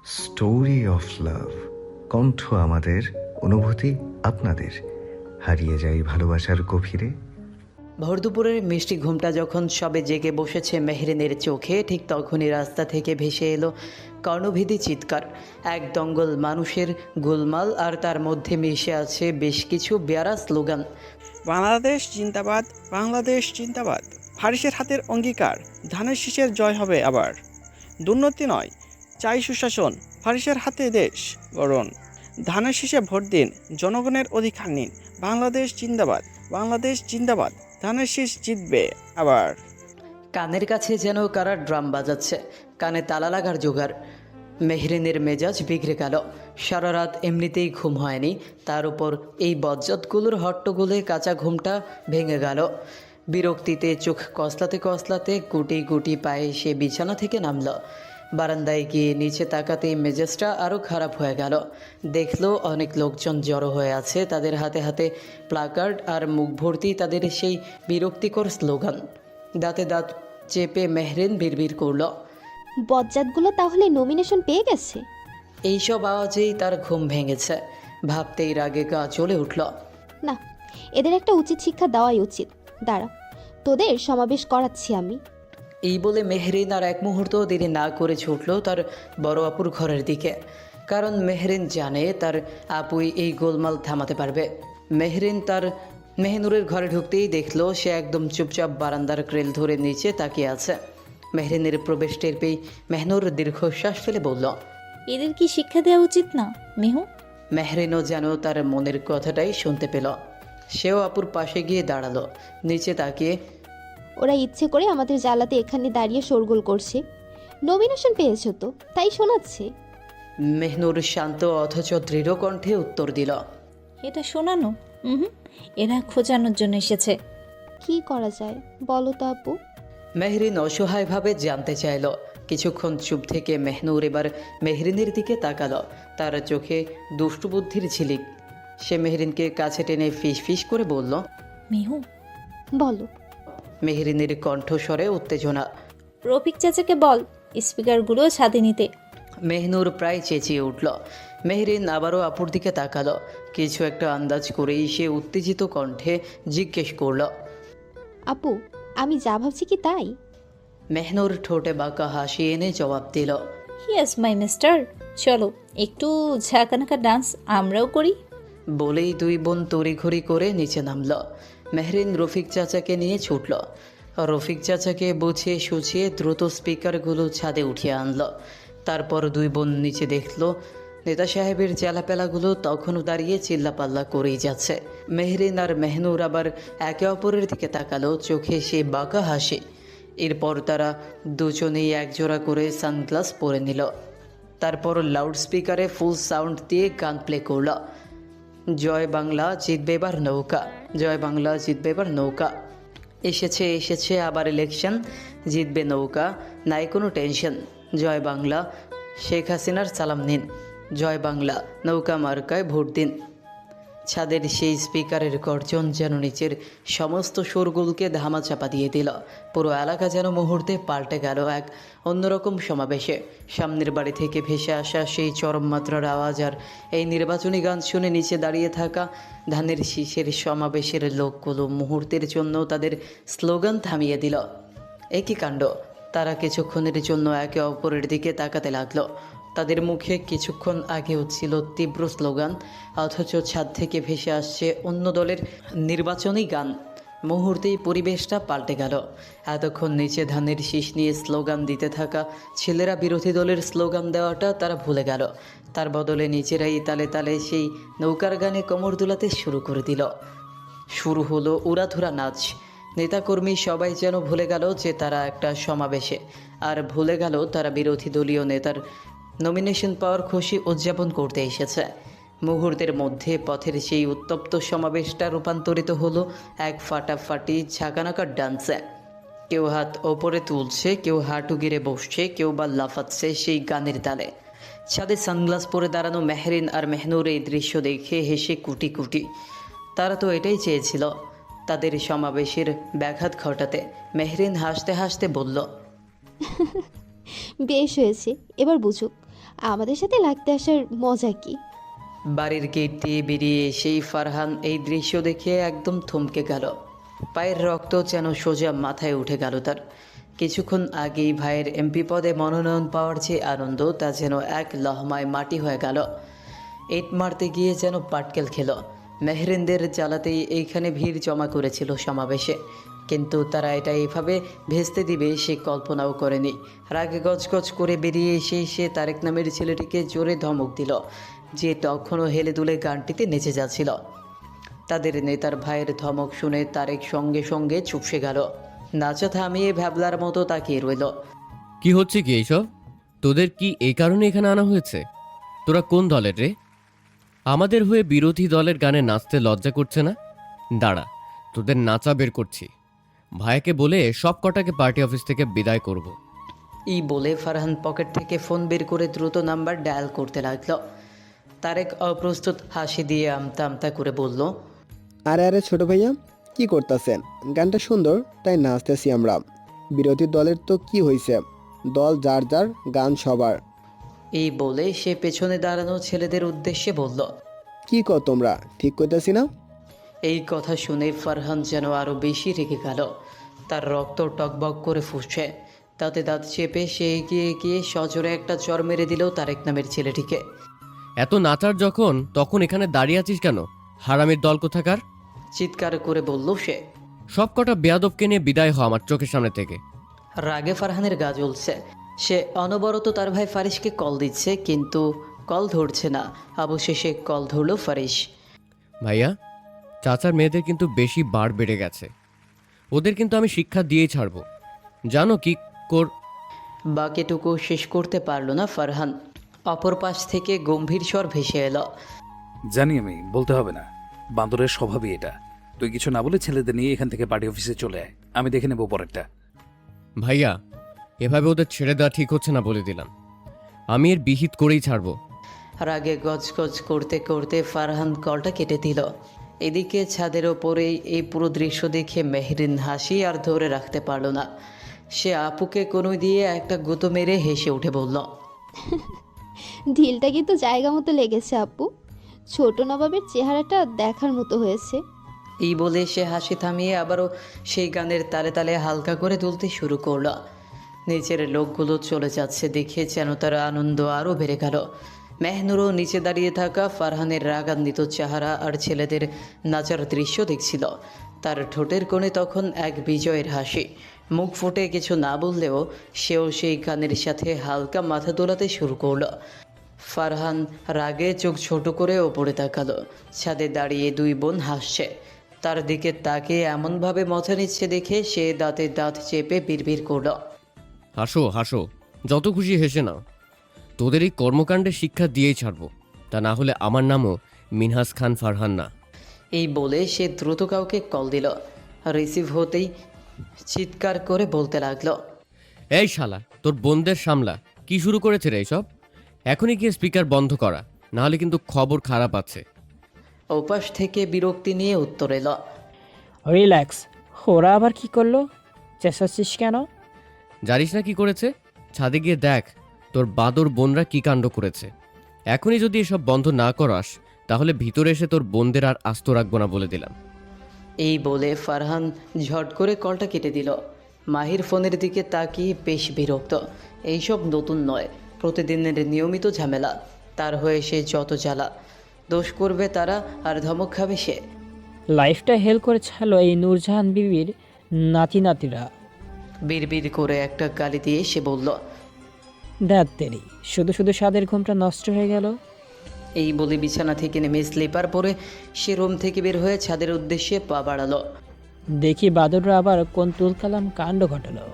Story of love. কণ্ঠ আমাদের, অনুভূতি আপনাদের। হারিয়ে যাই ভালোবাসার গভীরে। ভর দুপুরের মিষ্টি ঘুমটা যখন সবে জেগে বসেছে মেহরিনের চোখে, ঠিক তখনই রাস্তা থেকে ভেসে এলো কর্ণভেদী চিৎকার। এক দঙ্গল মানুষের গোলমাল, আর তার মধ্যে মিশে আছে বেশ কিছু বেয়ারা স্লোগান। বাংলাদেশ জিন্দাবাদ, বাংলাদেশ জিন্দাবাদ। ফারিসের হাতের অঙ্গীকার, ধানের শীষের জয় হবে আবার। দুর্নীতি নয়, চাই সুশাসন, ফারিসের হাতে দেশ গড়ন। ধানের শীষে ভোট দিন, জনগণের অধিকার নিন। বাংলাদেশ জিন্দাবাদ, বাংলাদেশ জিন্দাবাদ। ধানের শীষ জিতবে আবার। কানের কাছে যেন কারা ড্রাম বাজাচ্ছে, কানে তালা লাগার জোগাড়। মেহরিনের মেজাজ বিগড়ে গেল। সারা রাত এমনিতেই ঘুম হয়নি, তার উপর এই বজ্জাতগুলোর হট্টগোলে কাঁচা ঘুমটা ভেঙে গেল। বিরক্তিতে চোখ কসলাতে কসলাতে গুটি গুটি পায়ে সে বিছানা থেকে নামল। বারান্দায় গিয়ে নিচে তাকাতেই মেজাজটা আরও খারাপ হয়ে গেল। দেখলো অনেক লোকজন জড়ো হয়ে আছে, তাদের হাতে হাতে প্লাকার্ড আর মুখ ভর্তি তাদের সেই বিরক্তিকর স্লোগান। দাঁতে দাঁত চেপে মেহরিন বিড়বিড় করল, বজ্জাতগুলো তাহলে নমিনেশন পেয়ে গেছে? এইসব আওয়াজেই তার ঘুম ভেঙেছে। ভাবতেই রাগে গা জ্বলে উঠল। না, এদের একটা উচিত শিক্ষা দেওয়াই উচিত। দাঁড়া, তোদের সমাবেশ করাচ্ছি আমি। এই বলে মেহরিন আর এক মুহূর্ত দেরি না করে ছুটল তার বড় আপুর ঘরের দিকে। কারণ মেহরিন জানে তার আপুই এই গোলমাল থামাতে পারবে। মেহরিন তার মেহনুরের ঘরে ঢুকতেই দেখলো সে একদম চুপচাপ বারান্দার ক্রেল ধরে নিচে তাকিয়ে আছে। মেহরিনের প্রবেশ টের পেয়ে মেহনুর দীর্ঘশ্বাস ফেলে বলল, এদের কি শিক্ষা দেওয়া উচিত না মেহু? মেহরিনও যেন তার মনের কথাটাই শুনতে পেল। সেও আপুর পাশে গিয়ে দাঁড়ালো। নিচে তাকিয়ে, ওরা ইচ্ছে করে আমাদের জ্বালাতে এখানে দাঁড়িয়ে শোরগোল করছে। নমিনেশন পেয়েছো তো, তাই শোনাচ্ছে। মেহনুর শান্ত অথচ দৃঢ় কণ্ঠে উত্তর দিল, এটা শোনানো? হুম, এরা খোঁজানোর জন্য এসেছে। কি করা যায় বলো তো আপু? মেহরিন অসহায়ভাবে জানতে চাইল। কিছুক্ষণ চুপ থেকে মেহনুর এবার মেহরিনের দিকে তাকালো। তার চোখে দুষ্টু বুদ্ধির ঝিলিক। সে মেহরিনকে কাছে টেনে ফিস ফিস করে বলল, মেহু, বলো। মেহরিনের কণ্ঠস্বরে উত্তেজনা। রফিক চাচাকে বল স্পিকারগুলো ছাদে নিতে। মেহনুর প্রায় চেঁচিয়ে উঠল। মেহরিন আবারও আপুর দিকে তাকালো। কিছু একটা আন্দাজ করেই সে উত্তেজিত কণ্ঠে জিজ্ঞেস করল, আপু, আমি যা ভাবছি কি তাই? মেহনুর ঠোঁটে বাঁকা হাসি এনে জবাব দিল, ইয়েস মাই মিস্টার, চলো একটু ঝাঁকানাকা ডান্স আমরাও করি। বলেই দুই বোন তড়িঘড়ি করে নিচে নামল। মেহরিন রফিক চাচাকে নিয়ে ছুটল। রফিক চাচাকে বুঝিয়ে সুঝিয়ে দ্রুত স্পিকারগুলো ছাদে উঠিয়ে আনল। তারপর দুই বোন নিচে দেখল নেতা সাহেবের চেলাপেলাগুলো তখনও দাঁড়িয়ে চিল্লাপাল্লা করেই যাচ্ছে। মেহরিন আর মেহনুর আবার একে অপরের দিকে তাকালো, চোখে সে বাঁকা হাসি। এরপর তারা দুজনেই একজোড়া করে সানগ্লাস পরে নিল। তারপর লাউড স্পিকারে ফুল সাউন্ড দিয়ে গান প্লে করল, জয় বাংলা জিতবে এবার নৌকা, জয় বাংলা জিতবে এবার নৌকা। এসেছে এসেছে আবার ইলেকশন, জিতবে নৌকা, নাই কোনো টেনশন। জয় বাংলা, শেখ হাসিনার সালাম নিন। জয় বাংলা, নৌকা মার্কায় ভোট দিন। ছাদের সেই স্পিকারের গর্জন যেন নিচের সমস্ত সুরগুলোকে ধামাচাপা দিয়ে দিল। পুরো এলাকা যেন মুহূর্তে পাল্টে গেল এক অন্যরকম সমাবেশে। সামনের বাড়ি থেকে ভেসে আসা সেই চরম মাত্রার আওয়াজ আর এই নির্বাচনী গান শুনে নিচে দাঁড়িয়ে থাকা ধানের শীষের সমাবেশের লোকগুলো মুহূর্তের জন্য তাদের স্লোগান থামিয়ে দিল। একই কাণ্ড, তারা কিছুক্ষণের জন্য একে অপরের দিকে তাকাতে লাগলো। তাদের মুখে কিছুক্ষণ আগেও ছিল তীব্র স্লোগান, অথচ ছাদ থেকে ভেসে আসছে অন্য দলের নির্বাচনী গান। মুহূর্তেই পরিবেশটা পাল্টে গেল। এতক্ষণ নিচে ধানের শীষ নিয়ে স্লোগান দিতে থাকা ছেলেরা বিরোধী দলের স্লোগান দেওয়াটা তারা ভুলে গেল। তার বদলে নিজেরাই তালে তালে সেই নৌকার গানে কোমর দুলাতে শুরু করে দিল। শুরু হলো উড়াধুরা নাচ। নেতাকর্মী সবাই যেন ভুলে গেল যে তারা একটা সমাবেশে, আর ভুলে গেল তারা বিরোধী দলীয় নেতার নমিনেশন পাওয়ার খুশি উদযাপন করতে এসেছে। মুহূর্তের মধ্যে পথের সেই উত্তপ্ত সমাবেশটা রূপান্তরিত হলো এক ফাটাফাটি ঝাঁকানাকার ডান্সে। কেউ হাত ওপরে তুলছে, কেউ হাঁটু গিরে বসছে, কেউ বা লাফাচ্ছে সেই গানের তালে। ছাদে সানগ্লাস পরে দাঁড়ানো মেহরিন আর মেহনুর এই দৃশ্য দেখে হেসে কুটি কুটি। তারা তো এটাই চেয়েছিল, তাদের সমাবেশের ব্যাঘাত ঘটাতে। মেহরিন হাসতে হাসতে বলল, বেশ হয়েছে, এবার বুঝুক আমাদের সাথে লাগতে আসার মজা কি? বাড়ির গেট দিয়ে বেরিয়ে এসেই ফারহান এই দৃশ্য দেখে একদম থমকে গেল। পায়ের রক্ত যেন সোজা মাথায় উঠে গেল তার। কিছুক্ষণ আগেই ভাইয়ের এমপি পদে মনোনয়ন পাওয়ার যে আনন্দ, তা যেন এক লহমায় মাটি হয়ে গেল। ইট মারতে গিয়ে যেন পাটকেল খেল। মেহরিনদের জ্বালাতেই এইখানে ভিড় জমা করেছিল সমাবেশে, কিন্তু তারা এটা এইভাবে ভেস্তে দিবে সে কল্পনাও করেনি। রাগে গজগজ করে বেরিয়ে এসেই সে তারেক নামের ছেলেটিকে জোরে ধমক দিল, যে তখনও হেলে দুলে গানটিতে নেচে যাচ্ছিল। তাদের নেতার ভাইয়ের ধমক শুনে তারেক সঙ্গে সঙ্গে চুপসে গেল। নাচা থামিয়ে ভ্যাবলার মতো তাকিয়ে রইল। কি হচ্ছে কি এইসব? তোদের কি এই কারণে এখানে আনা হয়েছে? তোরা কোন দলের রে? আমাদের হয়ে বিরোধী দলের গানে নাচতে লজ্জা করছে না? দাঁড়া, তোদের নাচা বের করছি। ভাইকে বলে সব কটাকে পার্টি অফিস থেকে বিদায় করব। এই বলে ফারহান পকেট থেকে ফোন বের করে দ্রুত নাম্বার ডায়াল করতে লাগলো। তারেক অপ্রস্তুত হাসি দিয়ে আমতা আমতা করে বলল, আরে আরে ছোট ভাইয়া, কি করতেছেন? গানটা সুন্দর তাই নাচতেছি আমরা। বিরোধী দলের তো কি হয়েছে, দল যার যার, গান সবার। এই বলে সে পেছনে দাঁড়ানো ছেলেদের উদ্দেশ্যে বলল। কি কর তোমরা, ঠিক করতেছি না? এই কথা শুনে ফারহান যেন আরও বেশি রেগে গেল। তার রক্ত টকবক করে ফুসছে। তাতে দাঁত চেপে সে এগিয়ে গিয়ে সজোরে একটা চর মেরে দিল তারেক নামের ছেলেটিকে। এত নাচার যখন, তখন এখানে দাঁড়িয়ে আছিস কেন? হারামির দল কোথাকার! চিৎকার করে বলল সে। সব কটা বেয়াদবকে নিয়ে বিদায় হ আমার চোখের সামনে থেকে। রাগে ফারহানের গা জ্বলছে। সে অনবরত তার ভাই ফারিসকে কল দিচ্ছে, কিন্তু কল ধরছে না। অবশেষে কল ধরল ফারিস। ভাইয়া, চাচার মেয়েদের কিন্তু বেশি বার বেড়ে গেছে। ওদের কিন্তু আমি শিক্ষা দিয়েই ছাড়বো। জানো কি কর। বাকিটুকু শেষ করতে পারল না ফারহান। অপর পাশ থেকে গম্ভীর স্বর ভেসে এলো। জানি আমি, বলতে হবে না। বান্দরের স্বভাবই এটা। তুই কিছু না বলে ছেলেদের নিয়ে এখান থেকে পার্টি অফিসে চলে আয়, আমি দেখে নেবো পরেরটা। ভাইয়া, এভাবে ওদের ছেড়ে দেওয়া ঠিক হচ্ছে না বলে দিলাম। আমি এর বিহিত করেই ছাড়বো। রাগে গজগজ করতে করতে ফারহান কলটা কেটে দিল। এদিকে ছাদের ওপরেই এই পুরো দৃশ্য দেখে মেহরিন হাসি আর ধরে রাখতে পারল না। সে আপুকে কোনো দিয়ে একটা গুঁতো মেরে হেসে উঠে বলল, ঢিলটা কিন্তু জায়গা মতো লেগেছে আপু। ছোট নবাবের চেহারাটা দেখার মতো হয়েছে। এই বলে সে হাসি থামিয়ে আবারও সেই গানের তালে তালে হালকা করে তুলতে শুরু করল। নিচের লোকগুলো চলে যাচ্ছে দেখে যেন তার আনন্দ আরও বেড়ে গেল। মেহনুরও নিচে দাঁড়িয়ে থাকা ফারহানের রাগান্বিত চেহারা আর ছেলেদের নাচার দৃশ্য দেখছিল। তার ঠোঁটের কোণে তখন এক বিজয়ের হাসি। মুখ ফুটে কিছু না বললেও সেও সেই গানের সাথে হালকা মাথা দোলাতে শুরু করলো। ফারহান রাগে চোখ ছোট করে ওপরে তাকালো। ছাদে দাঁড়িয়ে দুই বোন হাসছে। তার দিকে তাকে এমনভাবে মজা নিচ্ছে দেখে সে দাঁতে দাঁত চেপে বিড়বিড় করল, হাসো হাসো, যত খুশি হেসে নাও। তোদের এই কর্মকাণ্ডের শিক্ষা দিয়েই ছাড়বো। তা না হলে আমার নামও মিনহাস খান ফারহান না। এই বলে সে দ্রুত কাউকে কল দিল। রিসিভ হতেই চিৎকার করে বলতে লাগলো, এই শালা, তোর বোনদের সামলা। কি শুরু করেছে রে এইসব? এখনই গিয়ে স্পিকার বন্ধ করা, নাহলে কিন্তু খবর খারাপ আছে। ওপাশ থেকে বিরক্তি নিয়ে উত্তর এলো, রিল্যাক্স। ওরা আবার কি করলো? চেঁচাচ্ছিস কেন? জানিস না কি করেছে? ছাদে গিয়ে দেখ তোর বাদর বোনরা কি কাণ্ড করেছে। এখনই যদি এসব বন্ধ না করাস, তাহলে ভিতরে এসে তোর বোনদের আর আস্ত রাখবো না বলে দিলাম। এই বলে ফারহান ঝট করে কলটা কেটে দিল। মাহির ফোনের দিকে তাকিয়ে বেশ বিরক্ত। এইসব নতুন নয়, প্রতিদিনের নিয়মিত ঝামেলা। তার হয়ে সে যত জ্বালা, দোষ করবে তারা আর ধমক খাবে সে। লাইফটা হেল করে ছাড়লো এই নূরজাহান বিবির নাতি নাতিরা। বিড়বিড় করে একটা গালি দিয়ে সে বলল, দেখ তেরি, শুধু শুধু স্বাদের ঘুমটা নষ্ট হয়ে গেল। এই বলে বিছানা থেকে নেমে স্লিপার পরে সে রুম থেকে বের হয়ে ছাদের উদ্দেশ্যে পা বাড়ালো। দেখি বাদররা আবার কোন তুলকালাম কাণ্ড ঘটালো।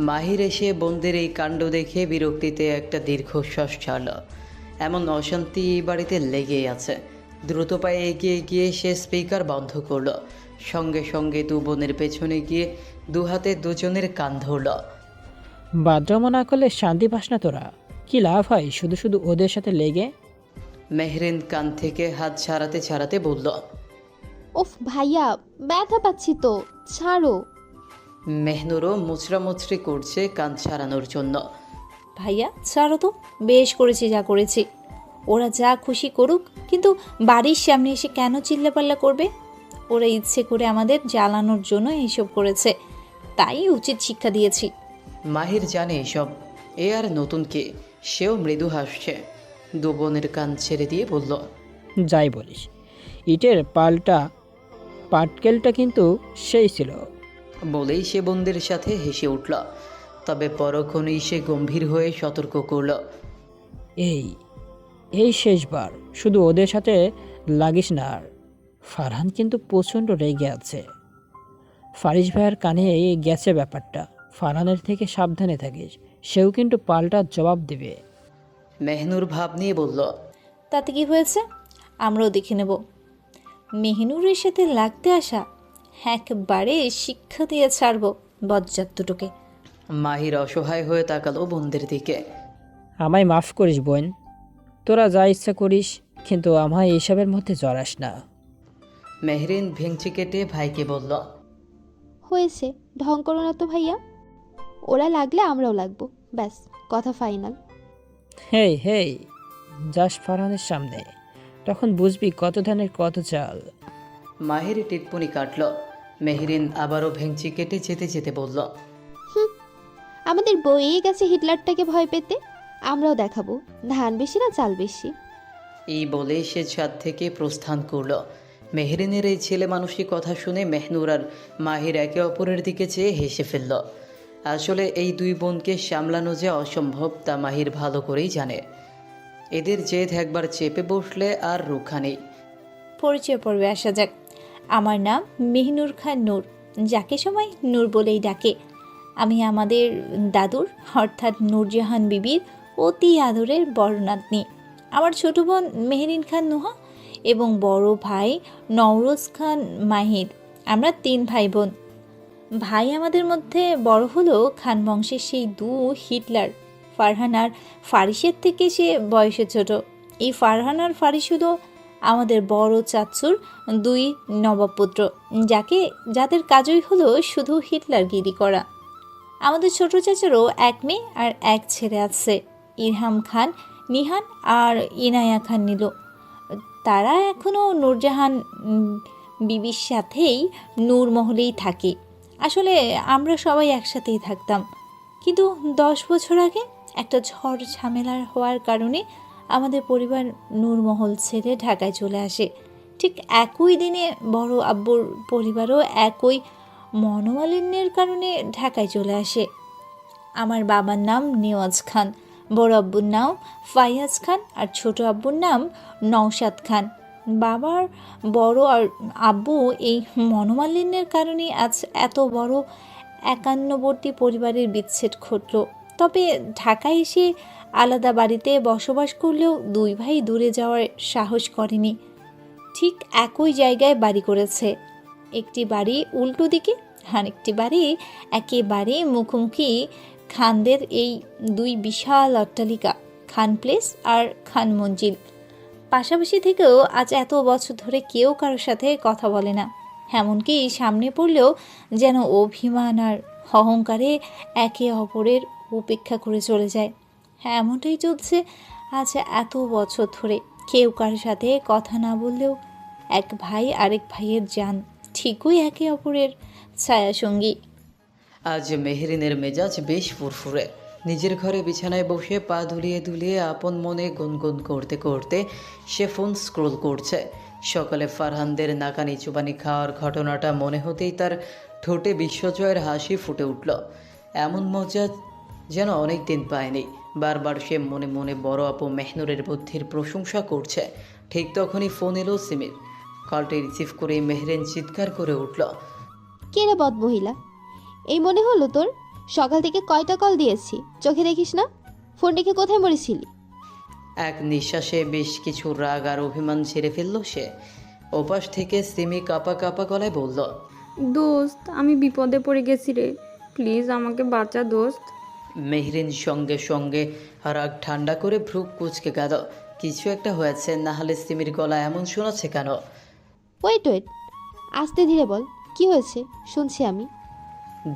মাহির এসে বোনদের এই কাণ্ড দেখে বিরক্তিতে একটা দীর্ঘশ্বাস ছাড়ল। এমন অশান্তি এই বাড়িতে লেগেই আছে। দ্রুত পায়ে এগিয়ে গিয়ে সে স্পিকার বন্ধ করল। সঙ্গে সঙ্গে দু বোনের পেছনে গিয়ে দু হাতে দুজনের কান ধরল। বাদরামো না করলে শান্তি পাস না তোরা। কি লাভ হয় শুধু শুধু ওদের সাথে লেগে? মেহরিন কান থেকে হাত ছাড়াতে ছাড়াতে বলল, ওফ ভাইয়া, ব্যথা পাচ্ছি তো, ছাড়ো। মেহনুরও মুচড়ামুচড়ি করছে কান ছাড়ানোর জন্য। ভাইয়া ছাড়ো তো, বেশ করেছি যা করেছি। ওরা যা খুশি করুক, কিন্তু বাড়ির সামনে এসে কেন চিল্লাপাল্লা করবে? ওরা ইচ্ছে করে আমাদের জ্বালানোর জন্য এইসব করেছে, তাই উচিত শিক্ষা দিয়েছি। মাহির জানে এসব, এ আর নতুন কে, সেও মৃদু হাসছে। দু বোনের কান ছেড়ে দিয়ে বলল, যাই বলিস, ইটের পাটকেলটা কিন্তু সেই ছিল। বলেই সে বোনদের সাথে হেসে উঠল। তবে পরক্ষণেই সে গম্ভীর হয়ে সতর্ক করল, এই এই শেষবার, শুধু ওদের সাথে লাগিস না আর। ফারহান কিন্তু প্রচণ্ড রেগে আছে। ফারিস ভাইয়ের কানে গেছে ব্যাপারটা। ফারহানের থেকে সাবধানে থাকিস, সেও কিন্তু পাল্টা জবাব দেবে। মেহনুর ভাব নিয়ে বলল, তাতে কি হয়েছে, আমরাও দেখে নেব। মেহনুরের সাথে লাগতে আসা, একবারে শিক্ষা দিয়ে ছাড়ব বজ্জাত দুটোকে। মাহির অসহায় হয়ে তাকালো বোনদের দিকে। আমায় মাফ করিস বোন, তোরা যা ইচ্ছা করিস, কিন্তু আমায় এসবের মধ্যে জড়াস না। মেহরিন ভেঙচি কেটে ভাইকে বলল, হয়েছে, ঢং করো না তো ভাইয়া। ওরা লাগলে আমরাও লাগবো, ব্যাস কথা ফাইনাল। হেই হেই, যাস ফারহানের সামনে, তখন বুঝবি কত ধানের কত চাল। মাহির টিটপুনি কাটল। মেহরিন আবারও ভেঙচি কেটে যেতে যেতে বলল, আমাদের বইয়ে গেছে হিটলারটাকে ভয় পেতে, আমরাও দেখাবো ধান বেশি না চাল বেশি। এই বলে সে ছাদ থেকে প্রস্থান করল। মেহরিনের এই ছেলে মানুষের কথা শুনে মেহনুর আর মাহির একে অপরের দিকে চেয়ে হেসে ফেলল। আসলে এই দুই বোনকে সামলানো যে অসম্ভব তা মাহির ভালো করেই জানে। এদের জেদ একবার চেপে বসলে আর রক্ষা নেই। পরিচয় পর্বে আসা যাক। আমার নাম মেহনুর খান নূর, যাকে সবাই নূর বলেই ডাকে। আমি আমাদের দাদুর অর্থাৎ নূরজাহান বিবির অতি আদরের বড় নাতনি। আমার ছোট বোন মেহরিন খান নুহা এবং বড় ভাই নওরোজ খান মাহির। আমরা 3 ভাই বোন। ভাই আমাদের মধ্যে বড় হলো খান বংশের সেই দু হিটলার, ফারহান আর ফারিসের থেকে সে বয়সে ছোট। এই ফারহান আর ফারিস হলো আমাদের বড় চাচুর 2 নবাবপুত্র, যাদের কাজই হলো শুধু হিটলারগিরি করা। আমাদের ছোট চাচারও 1 মেয়ে আর 1 ছেলে আছে, ইরহাম খান, নিহান আর ইনায়া খান নীলু। তারা এখনও নূরজাহান বিবির সাথেই নূর মহলেই থাকে। আসলে আমরা সবাই একসাথেই থাকতাম, কিন্তু 10 বছর আগে একটা ঝড় ঝামেলা হওয়ার কারণে আমাদের পরিবার নূরমহল ছেড়ে ঢাকায় চলে আসে। ঠিক একই দিনে বড় আব্বুর পরিবারও একই মনোমালিন্যের কারণে ঢাকায় চলে আসে। আমার বাবার নাম নেওয়াজ খান, বড় আব্বুর নাম ফাইয়াজ খান আর ছোট আব্বুর নাম নওশাদ খান। বাবার বড় আর আব্বু এই মনোমালিন্যের কারণে আজ এত বড় একান্নবর্তী পরিবারের বিচ্ছেদ ঘটল। তবে ঢাকায় এসে আলাদা বাড়িতে বসবাস করলেও 2 ভাই দূরে যাওয়ার সাহস করেনি। ঠিক একই জায়গায় বাড়ি করেছে, একটি বাড়ি উল্টো দিকে, আরেকটি বাড়ি একেবারে মুখোমুখি। খানদের এই 2 বিশাল অট্টালিকা, খান প্লেস আর খান মঞ্জিল, পাশাপাশি থেকেও আজ এত বছর ধরে কেউ কারোর সাথে কথা বলে না। এমনকি সামনে পড়লেও যেন অভিমান আর অহংকারে একে অপরের উপেক্ষা করে চলে যায়। এমনটাই চলছে আজ এত বছর ধরে। কেউ কারোর সাথে কথা না বললেও এক ভাই আরেক ভাইয়ের জান, ঠিকই একে অপরের ছায়াসঙ্গী। আজ মেহরিনের মেজাজ বেশ ফুরফুরে। নিজের ঘরে বিছানায় বসে পা দুলিয়ে দুলিয়ে আপন মনে গুনগুন করতে করতে সে ফোন স্ক্রোল করছে। সকালে ফারহানদের নাকানি চুবানি খাওয়ার ঘটনাটা মনে হতেই তার ঠোঁটে বিশ্বজয়ের হাসি ফুটে উঠল। এমন মজা যেন অনেক দিন পায়নি। বারবার সে মনে মনে বড় আপু মেহনুরের বুদ্ধির প্রশংসা করছে। ঠিক তখনই ফোন এলো সিমির। কলটি রিসিভ করে মেহরিন চিৎকার করে উঠল, কে রে বদ মহিলা, এই মনে হলো তোর? সকাল থেকে কয়টা কল দিয়েছি, চোখে দেখিস না? ফোন রেখে কোথায় মরেছিলি? এক নিঃশ্বাসে বেশ কিছু রাগ আর অভিমান ছেড়ে ফেলল সে। ওপাশ থেকে সিমি কাঁপা কাঁপা গলায় বলল, দোস্ত, আমি বিপদে পড়ে গেছি রে, প্লিজ আমাকে বাঁচা দোস্ত। মেহরিন সঙ্গে সঙ্গে রাগ ঠান্ডা করে ভ্রু কুচকে গেল। কিছু একটা হয়েছে, না হলে সিমির গলা এমন শোনাচ্ছে কেন? ওয়েট, আস্তে ধীরে বল, কি হয়েছে শুনছি আমি।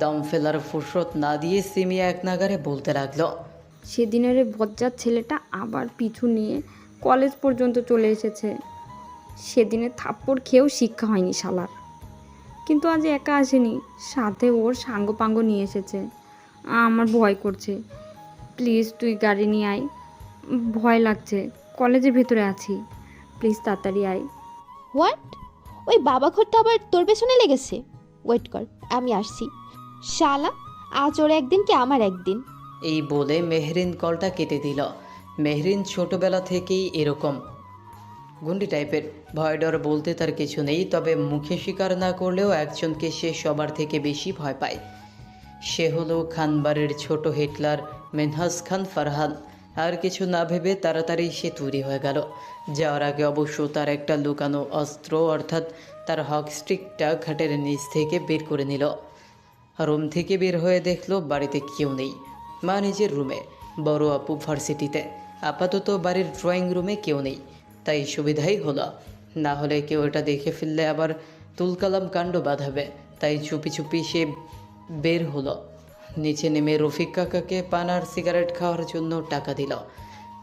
দম ফেলার ফুরসত না দিয়ে সিমি এক নাগারে বলতে লাগলো, সেদিনের ওই বজ্জাত ছেলেটা আবার পিছু নিয়ে কলেজ পর্যন্ত চলে এসেছে। সেদিনে থাপ্পড় খেয়েও শিক্ষা হয়নি শালার। কিন্তু আজ একা আসেনি, সাথে ওর সাঙ্গপাঙ্গ নিয়ে এসেছে। আমার ভয় করছে, প্লিজ তুই গাড়ি নিয়ে আয়। ভয় লাগছে, কলেজের ভেতরে আছি, প্লিজ তাড়াতাড়ি আয়। হোয়াট? ওই বাবা ঘরটা আবার তোর পেছনে লেগেছে? ওয়েট কর, আমি আসছি। শালা, আজ ওর একদিন কি আমার একদিন। এই বলে মেহরিন কলটা কেটে দিল। মেহরিন ছোটবেলা থেকেই এরকম গুন্ডি টাইপের। ভয় ডর বলতে তার কিছু নেই, তবে মুখে স্বীকার না করলেও একজনকে সে সবার থেকে বেশি ভয় পায়। সে হলো খানবাড়ির ছোট হিটলার মেনহাজ খান ফারহান। আর কিছু না ভেবে তাড়াতাড়ি সে তৈরি হয়ে গেল। যাওয়ার আগে অবশ্য তার একটা লুকানো অস্ত্র অর্থাৎ তার হক স্টিকটা খাটের নিচ থেকে বের করে নিল। রুম থেকে বের হয়ে দেখলো বাড়িতে কেউ নেই। মা নিজের রুমে, বড় আপু ভার্সিটিতে, আপাতত বাড়ির ড্রয়িং রুমে কেউ নেই। তাই সুবিধাই হলো, না হলে কেউ এটা দেখে ফেললে আবার তুলকালাম কাণ্ড বাঁধাবে। তাই চুপি চুপি সে বের হলো। নিচে নেমে রফিক কাকাকে পান আর সিগারেট খাওয়ার জন্য টাকা দিল,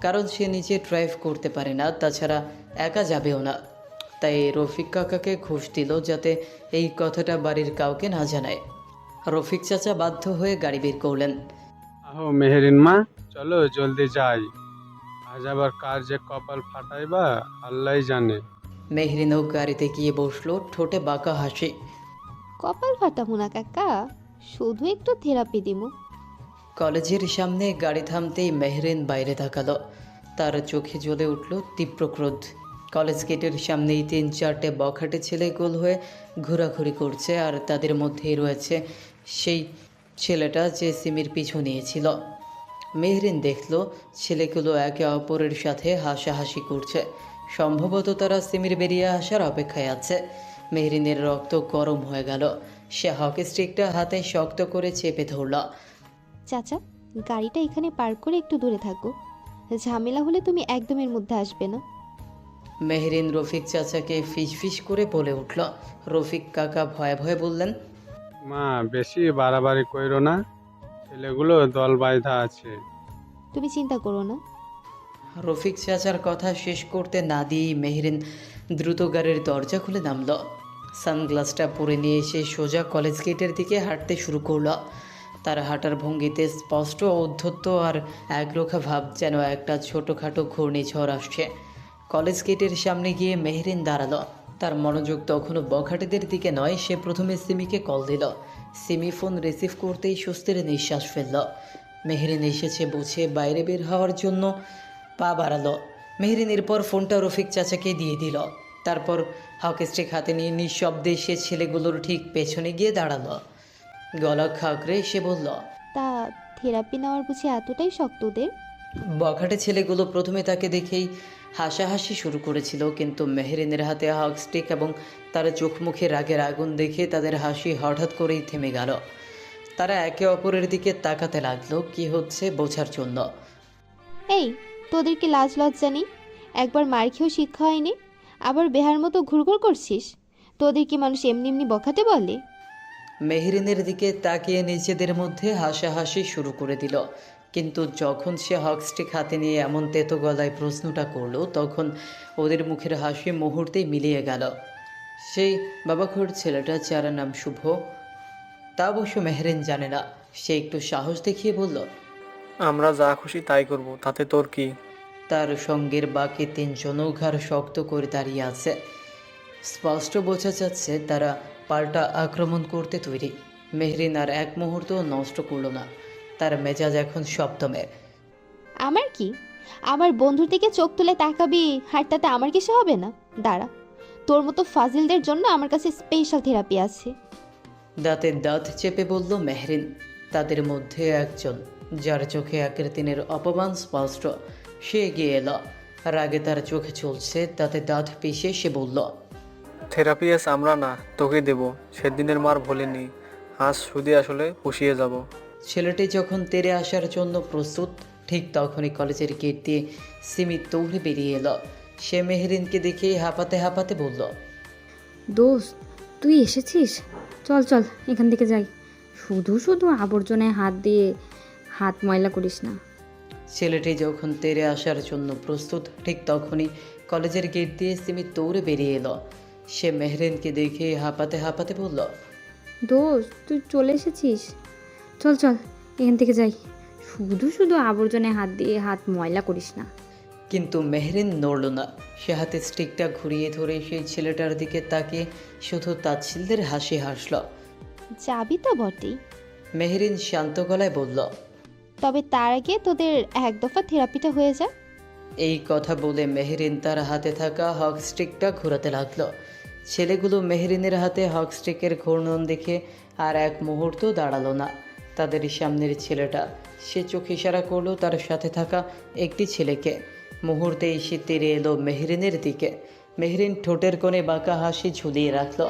কারণ সে নিজে ড্রাইভ করতে পারে না, তাছাড়া একা যাবেও না। তাই রফিক কাকাকে ঘুষ দিল যাতে এই কথাটা বাড়ির কাউকে না জানায়। রফিক চাচা বাধ্য হয়ে গাড়ি বের করলেন। আহো মেহেরিন মা, চলো জলদি যাই। আজ আবার কার যে কপাল ফাটাইবা আল্লাহ জানে। মেহরিনও গাড়িতে গিয়ে বসলো, ঠোঁটে বাঁকা হাসি। কপাল ফাটাবো না কাকা, শুধু একটু থেরাপি দিমু। কলেজের সামনে গাড়ি থামতেই মেহরিন বাইরে তাকালো। তার চোখে জ্বলে উঠল তীব্র ক্রোধ। কলেজ গেটের সামনেই 3-4টে বখাটে ছেলে গোল হয়ে ঘোরাঘুরি করছে, আর তাদের মধ্যেই রয়েছে সেই ছেলেটা যে সিমির পিছু নিয়েছিল। মেহরিন দেখল ছেলেগুলো একে অপরের সাথে হাসাহাসি করছে। সম্ভবত তারা সিমির বেরিয়ে আসার অপেক্ষায় আছে। মেহরিনের রক্ত গরম হয়ে গেল। সে হকি স্টিকটা হাতে শক্ত করে চেপে ধরল। চাচা, গাড়িটা এখানে পার্ক করে একটু দূরে থাকো, ঝামেলা হলে তুমি একদম এর মধ্যে আসবে না। মেহরিন রফিক চাচাকে ফিস ফিস করে বলে উঠল। রফিক কাকা ভয়ে ভয়ে বললেন, মা বেশি বাড়াবাড়ি কইরো না, ছেলেগুলো দল বাইধা আছে। তুমি চিন্তা করো না। রফিক চাচার কথা শেষ করতে না দিয়েই মেহরিন দ্রুত গাড়ির দরজা খুলে নামল। সানগ্লাসটা পরে নিয়ে এসে সোজা কলেজ গেটের দিকে হাঁটতে শুরু করল। তার হাঁটার ভঙ্গিতে স্পষ্ট ঔদ্ধত্য আর একরোখা ভাব, যেন একটা ছোটোখাটো ঘূর্ণিঝড় আসছে। কলেজ গেটের সামনে গিয়ে মেহরিন দাঁড়ালো। তার মনোযোগ তখনও বখাটেদের দিকে নয়। সে প্রথমে সিমিকে কল দিল। সিমি ফোন রিসিভ করতেই স্বস্তির নিঃশ্বাস ফেলল। মেহরিন এসেছে বুঝে বাইরে বের হওয়ার জন্য পা বাড়ালো। মেহরিন এরপর ফোনটা রফিক চাচাকে দিয়ে দিল। তারপর হকি স্টিক হাতে নিয়ে নিঃশব্দে সে ছেলেগুলোর ঠিক পেছনে গিয়ে দাঁড়ালো। গলা খাঁকড়ে সে বলল, তা থেরাপি নেওয়ার বুঝি এতটাই শক্ত ওদের? বখাটে ছেলেগুলো প্রথমে তাকে দেখেই হাসাহাসি শুরু করেছিল, কিন্তু মেহরিনের হাতে হক স্টিক এবং তার চোখ মুখে রাগের আগুন দেখে তাদের হাসি হঠাৎ করেই থেমে গেল। তারা একে অপরের দিকে তাকাতে লাগলো কি হচ্ছে বোঝার জন্য। এই, তোদের কি লাজ লজ্জা নেই? একবার মার খেয়েও শিক্ষা হয়নি, আবার বেহার মতো ঘুরঘুর করছিস। তোদের কি মানুষ এমনি এমনি বখাটে বলে? মেহরিনের দিকে তাকিয়ে নিজেদের মধ্যে হাসাহাসি শুরু করে দিল। কিন্তু যখন সে হক স্টিক হাতে নিয়ে এমন তেতো গলায় প্রশ্নটা করলো, তখন ওদের মুখের হাসি মুহূর্তেই মিলিয়ে গেল। সেই বাবাখোর ছেলেটা, যার নাম শুভ, তা অবশ্য মেহরিন জানে না। সে একটু সাহস দেখিয়ে বলল, আমরা যা খুশি তাই করব, তাতে তোর কি? তার সঙ্গের বাকি 3জনও ঘাড় শক্ত করে দাঁড়িয়ে আছে। স্পষ্ট বোঝা যাচ্ছে তারা পাল্টা আক্রমণ করতে তৈরি। মেহরিন আর এক মুহূর্ত নষ্ট করল না। তার মেজাজ এখন সপ্তমে। আমার কি? আমার বন্ধুর দিকে চোখ তুলে তাকাবি, আর তাতে আমার কিছু হবে না? দাঁড়া, তোর মতো ফাজিলদের জন্য আমার কাছে স্পেশাল থেরাপি আছে। দাঁতে দাঁত চেপে বলল মেহরিন। তাদের মধ্যে একজন, যার চোখে একের দিনের অপমান স্পষ্ট, সে এগিয়ে এলো। রাগে তার চোখে চলছে, তাতে দাঁত পিষে সে বলল, থেরাপি এস আমরা না, তোকে দেব। সেদিনের মার ভোলেনি, আজ শুধু আসলে পুষিয়ে যাব। ছেলেটি যখন তেরে আসার জন্য প্রস্তুত, ঠিক তখনই কলেজের গেট দিয়ে সিমি দৌড়ে বেরিয়ে এলো। সে মেহরিনকে দেখে হাঁপাতে হাঁপাতে বলল, দোস্ত, তুই এসেছিস? চল চল এখান থেকে যাই। শুধু শুধু আবর্জনায় হাত দিয়ে হাত ময়লা করিস না। ছেলেটি যখন তেরে আসার জন্য প্রস্তুত, ঠিক তখনই কলেজের গেট দিয়ে সিমি দৌড়ে বেরিয়ে এলো। সে মেহরিনকে দেখে হাঁপাতে হাঁপাতে বলল, দোস্ত তুই চলে এসেছিস? চল চল এখান থেকে যাই। শুধু শুধু আবর্জনায় হাত দিয়ে হাত ময়লা করিস না। কিন্তু মেহরিন নড়ল না। সে হাতে স্টিকটা ঘুরিয়ে ধরে সেই ছেলেটার দিকে তাকিয়ে শুধু তাচ্ছিল্যের হাসি হাসল। যাবি তো বটেই, মেহরিন শান্ত গলায় বলল, তবে তার আগে তোদের এক দফা থেরাপিটা হয়ে যাক। এই কথা বলে মেহরিন তার হাতে থাকা হক স্টিকটা ঘোরাতে লাগলো। ছেলেগুলো মেহরিনের হাতে হক স্টিকের ঘূর্ণন দেখে আর এক মুহূর্ত দাঁড়ালো না। তাদের সামনের ছেলেটা, সে চোখ ইশারা করলো তার সাথে থাকা একটি ছেলেকে। মুহূর্তে এসে তেড়ে এলো মেহরিনের দিকে। মেহরিন ঠোঁটের কোণে বাঁকা হাসি ঝুলিয়ে রাখল।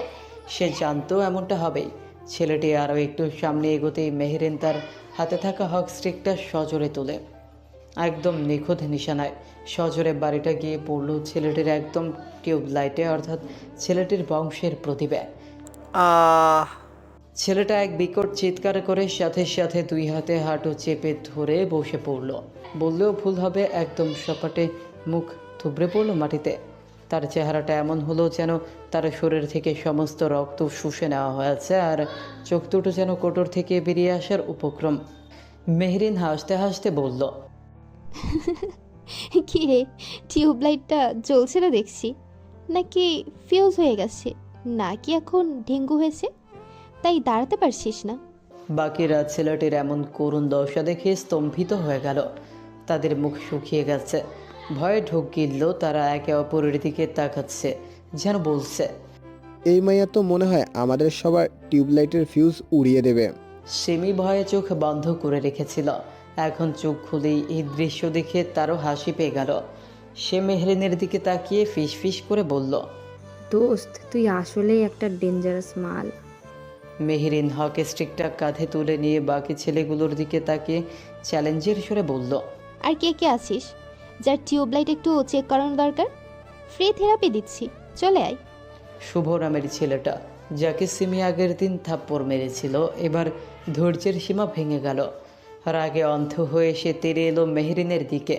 সে জানতো এমনটা হবেই। ছেলেটি আরও একটু সামনে এগোতেই মেহরিন তার হাতে থাকা হক স্টিকটা সজোরে তোলে, একদম নিখুঁত নিশানায়। সজোরে বাড়িটা গিয়ে পড়ল ছেলেটির একদম টিউবলাইটে, অর্থাৎ ছেলেটির বংশের প্রতিভা। ছেলেটা এক বিকট চিৎকার করে সাথে সাথে দুই হাতে হাঁটু চেপে ধরে বসে পড়ল। বললেও ভুল হবে, একদম সপাটে মুখ থুবড়ে পড়ল মাটিতে। তার চেহারাটা এমন হলো যেন তার শরীর থেকে সমস্ত রক্ত শুষে নেওয়া হয়েছে, আর চোখ দুটো যেন কোটর থেকে বেরিয়ে আসার উপক্রম। মেহরিন হাসতে হাসতে বলল, কি রে, টিউবলাইটটা জ্বলছে না দেখছি, নাকি ফিউজ হয়ে গেছে, নাকি এখন ডেঙ্গু হয়েছে তাই দাঁড়াতে পারছিস না? বাকিরা ছেলেটির এমন করুণ দশা দেখে স্তম্ভিত হয়ে গেল। তাদের মুখ শুকিয়ে গেছে, ভয়ে ঢোক গিলল। তারা একে অপরের দিকে তাকাচ্ছে, যেন বলছে, এই মাইয়া তো মনে হয় আমাদের সবার টিউবলাইটের ফিউজ উড়িয়ে দেবে। সিমি ভয়ে চোখ বন্ধ করে রেখেছিল। এখন চোখ খুলেই এই দৃশ্য দেখে তারও হাসি পেয়ে গেল। সে মেহরিনের দিকে তাকিয়ে ফিস ফিস করে বলল, দোস্ত তুই আসলেই একটা ডেঞ্জারাস মাল। মেহরিন হকি স্টিকটা কাঁধে তুলে নিয়ে বাকি ছেলেগুলোর দিকে তাকিয়ে চ্যালেঞ্জের সুরে বলল, আর কে কে আছিস যার টিউবলাইট একটু চেক করানো দরকার? ফ্রি থেরাপি দিচ্ছি, চলে আয়। শুভ নামের ছেলেটা, যাকে সিমি আগের দিন থাপ্পড় মেরেছিল, এবার ধৈর্যের সীমা ভেঙে গেল। রাগে অন্ধ হয়ে সে তেড়ে এলো মেহরিনের দিকে।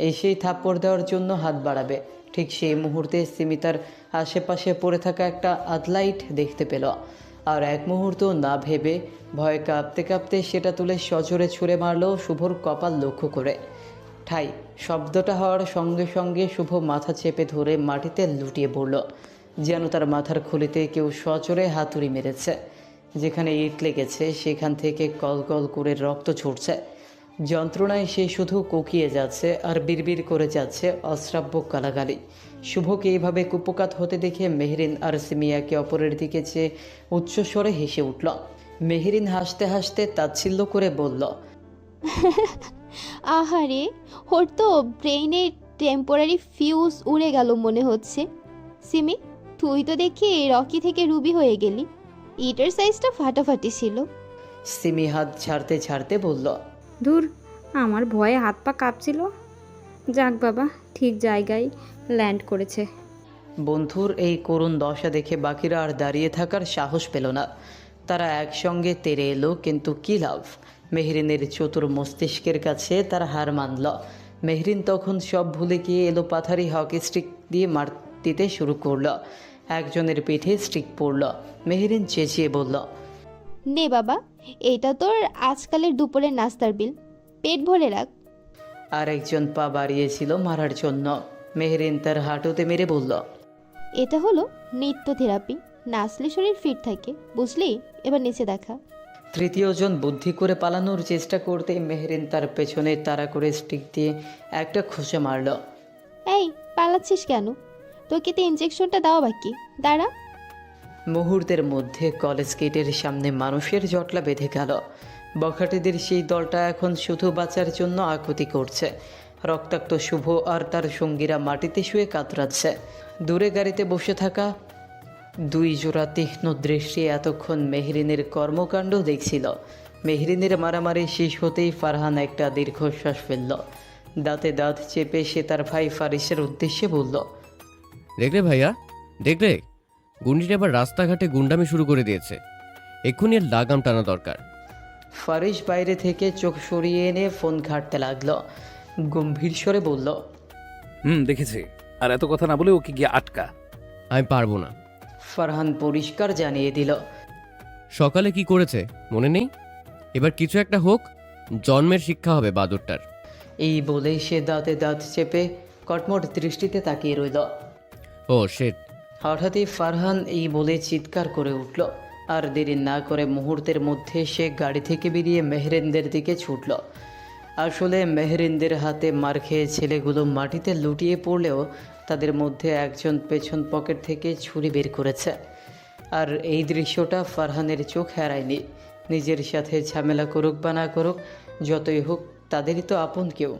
এসেই থাপ্পড় দেওয়ার জন্য হাত বাড়াবে, ঠিক সেই মুহূর্তে সিমি তার আশেপাশে পড়ে থাকা একটা আদলাইট দেখতে পেল। আর এক মুহূর্ত না ভেবে ভয়ে কাঁপতে কাঁপতে সেটা তুলে সজোরে ছুঁড়ে মারল শুভর কপাল লক্ষ্য করে। ঠাই শব্দটা হওয়ার সঙ্গে সঙ্গে শুভ মাথা চেপে ধরে মাটিতে লুটিয়ে পড়ল, যেন তার মাথার খুলিতে কেউ সজোরে হাতুড়ি মেরেছে। যেখানে ইট লেগেছে সেখান থেকে কল কল করে রক্ত ছুটছে। যন্ত্রণায় সে শুধু কোকিয়ে যাচ্ছে আর বিড়বিড় করে যাচ্ছে অশ্রাব্য গালাগালি। শুভকে এইভাবে কুপকাত হতে দেখে মেহরিন আর সিমিয়াকে অপরের দিকে চেয়ে উচ্চস্বরে হেসে উঠল। মেহরিন হাসতে হাসতে তাচ্ছিল্য করে বলল, আহারে, ওর তো ব্রেইনের টেম্পোরারি ফিউজ উড়ে গেল মনে হচ্ছে। সিমি, তুই তো দেখি রকি থেকে রুবি হয়ে গেলি। ইটার সাইজটা ফাটাফাটি ছিল। সিমি হাত ছাড়তে ছাড়তে বলল, দূর, আমার ভয়ে হাত পা কাঁপছিল। যাক বাবা, ঠিক জায়গায় ল্যান্ড করেছে। বন্ধুর এই করুণ দশা দেখে বাকিরা আর দাঁড়িয়ে থাকার সাহস পেল না। তারা একসঙ্গে তেড়ে এলো, কিন্তু কী লাভ? মেহরিনের চতুর মস্তিষ্কের কাছে তারা হার মানল। মেহরিন তখন সব ভুলে গিয়ে এলো পাথারি হকি স্টিক দিয়ে দিতে শুরু করলো। একজনের পিঠে স্টিক পড়ল। মেহরিন চেঁচিয়ে বলল, নে বাবা, এটা তোর আজকালের দুপুরের নাস্তার বিল, পেট ভরে রাখ। আর একজন পা বাড়িয়েছিল মারার জন্য। মেহরিন তার হাঁটুতে মেরে বলল, এটা হলো নৃত্য থেরাপি, নাচলে শরীর ফিট থাকে, বুঝলি? এবার নিচে দেখা। তৃতীয়জন বুদ্ধি করে পালানোর চেষ্টা করতেই মেহরিন তার পেছনে তাড়া করে স্টিক দিয়ে একটা খোঁচা মারল। এই, পালাচ্ছিস কেন? তোকে তো ইঞ্জেকশনটা দাও বাকি, দাঁড়া। মুহূর্তের মধ্যে কলেজ গেটের সামনে মানুষের জটলা বেঁধে গেল। বখাটেদের সেই দলটা এখন শুধু বাঁচার জন্য আকুতি করছে। রক্তাক্ত শুভ আর তার সঙ্গীরা মাটিতে শুয়ে কাতরাচ্ছে। দূরে গাড়িতে বসে থাকা দুই জোড়া তীক্ষ্ণ দৃষ্টি এতক্ষণ মেহরিনের কর্মকাণ্ড দেখছিল। মেহরিনের মারামারি শেষ হতেই ফারহান একটা দীর্ঘশ্বাস ফেলল। দাঁতে দাঁত চেপে সে তার ভাই ফারিসের উদ্দেশ্যে বলল, দেখলে ভাইয়া, দেখলে গুন্ডিটা এবার রাস্তাঘাটে গুন্ডামি শুরু করে দিয়েছে। এক্ষুনি এর লাগাম টানা দরকার। ফারিস বাইরে থেকে চোখ সরিয়ে এনে ফোন ঘাঁটতে লাগলো। গম্ভীর স্বরে বলল। দেখেছি। আর এত কথা না বলে ওকে গিয়ে আটকা। আমি পারবো না। ফারহান পরিষ্কার জানিয়ে দিল। সকালে কি করেছে মনে নেই? এবার কিছু একটা হোক, জন্মের শিক্ষা হবে বাদরটার। এই বলে সে দাঁতে দাঁত চেপে কটমট দৃষ্টিতে তাকিয়ে রইল। ও শেট। হঠাৎই ফারহান এই বলে চিৎকার করে উঠল, আর দেরি না করে মুহূর্তের মধ্যে সে গাড়ি থেকে বেরিয়ে মেহরিনদের দিকে ছুটল। আসলে মেহরিনদের হাতে মার খেয়ে ছেলেগুলো মাটিতে লুটিয়ে পড়লেও তাদের মধ্যে একজন পেছন পকেট থেকে ছুরি বের করেছে। আর এই দৃশ্যটা ফারহানের চোখ এড়ায়নি। নিজের সাথে ঝামেলা করুক বা না করুক, যতই হোক তাদেরই তো আপন কেউ।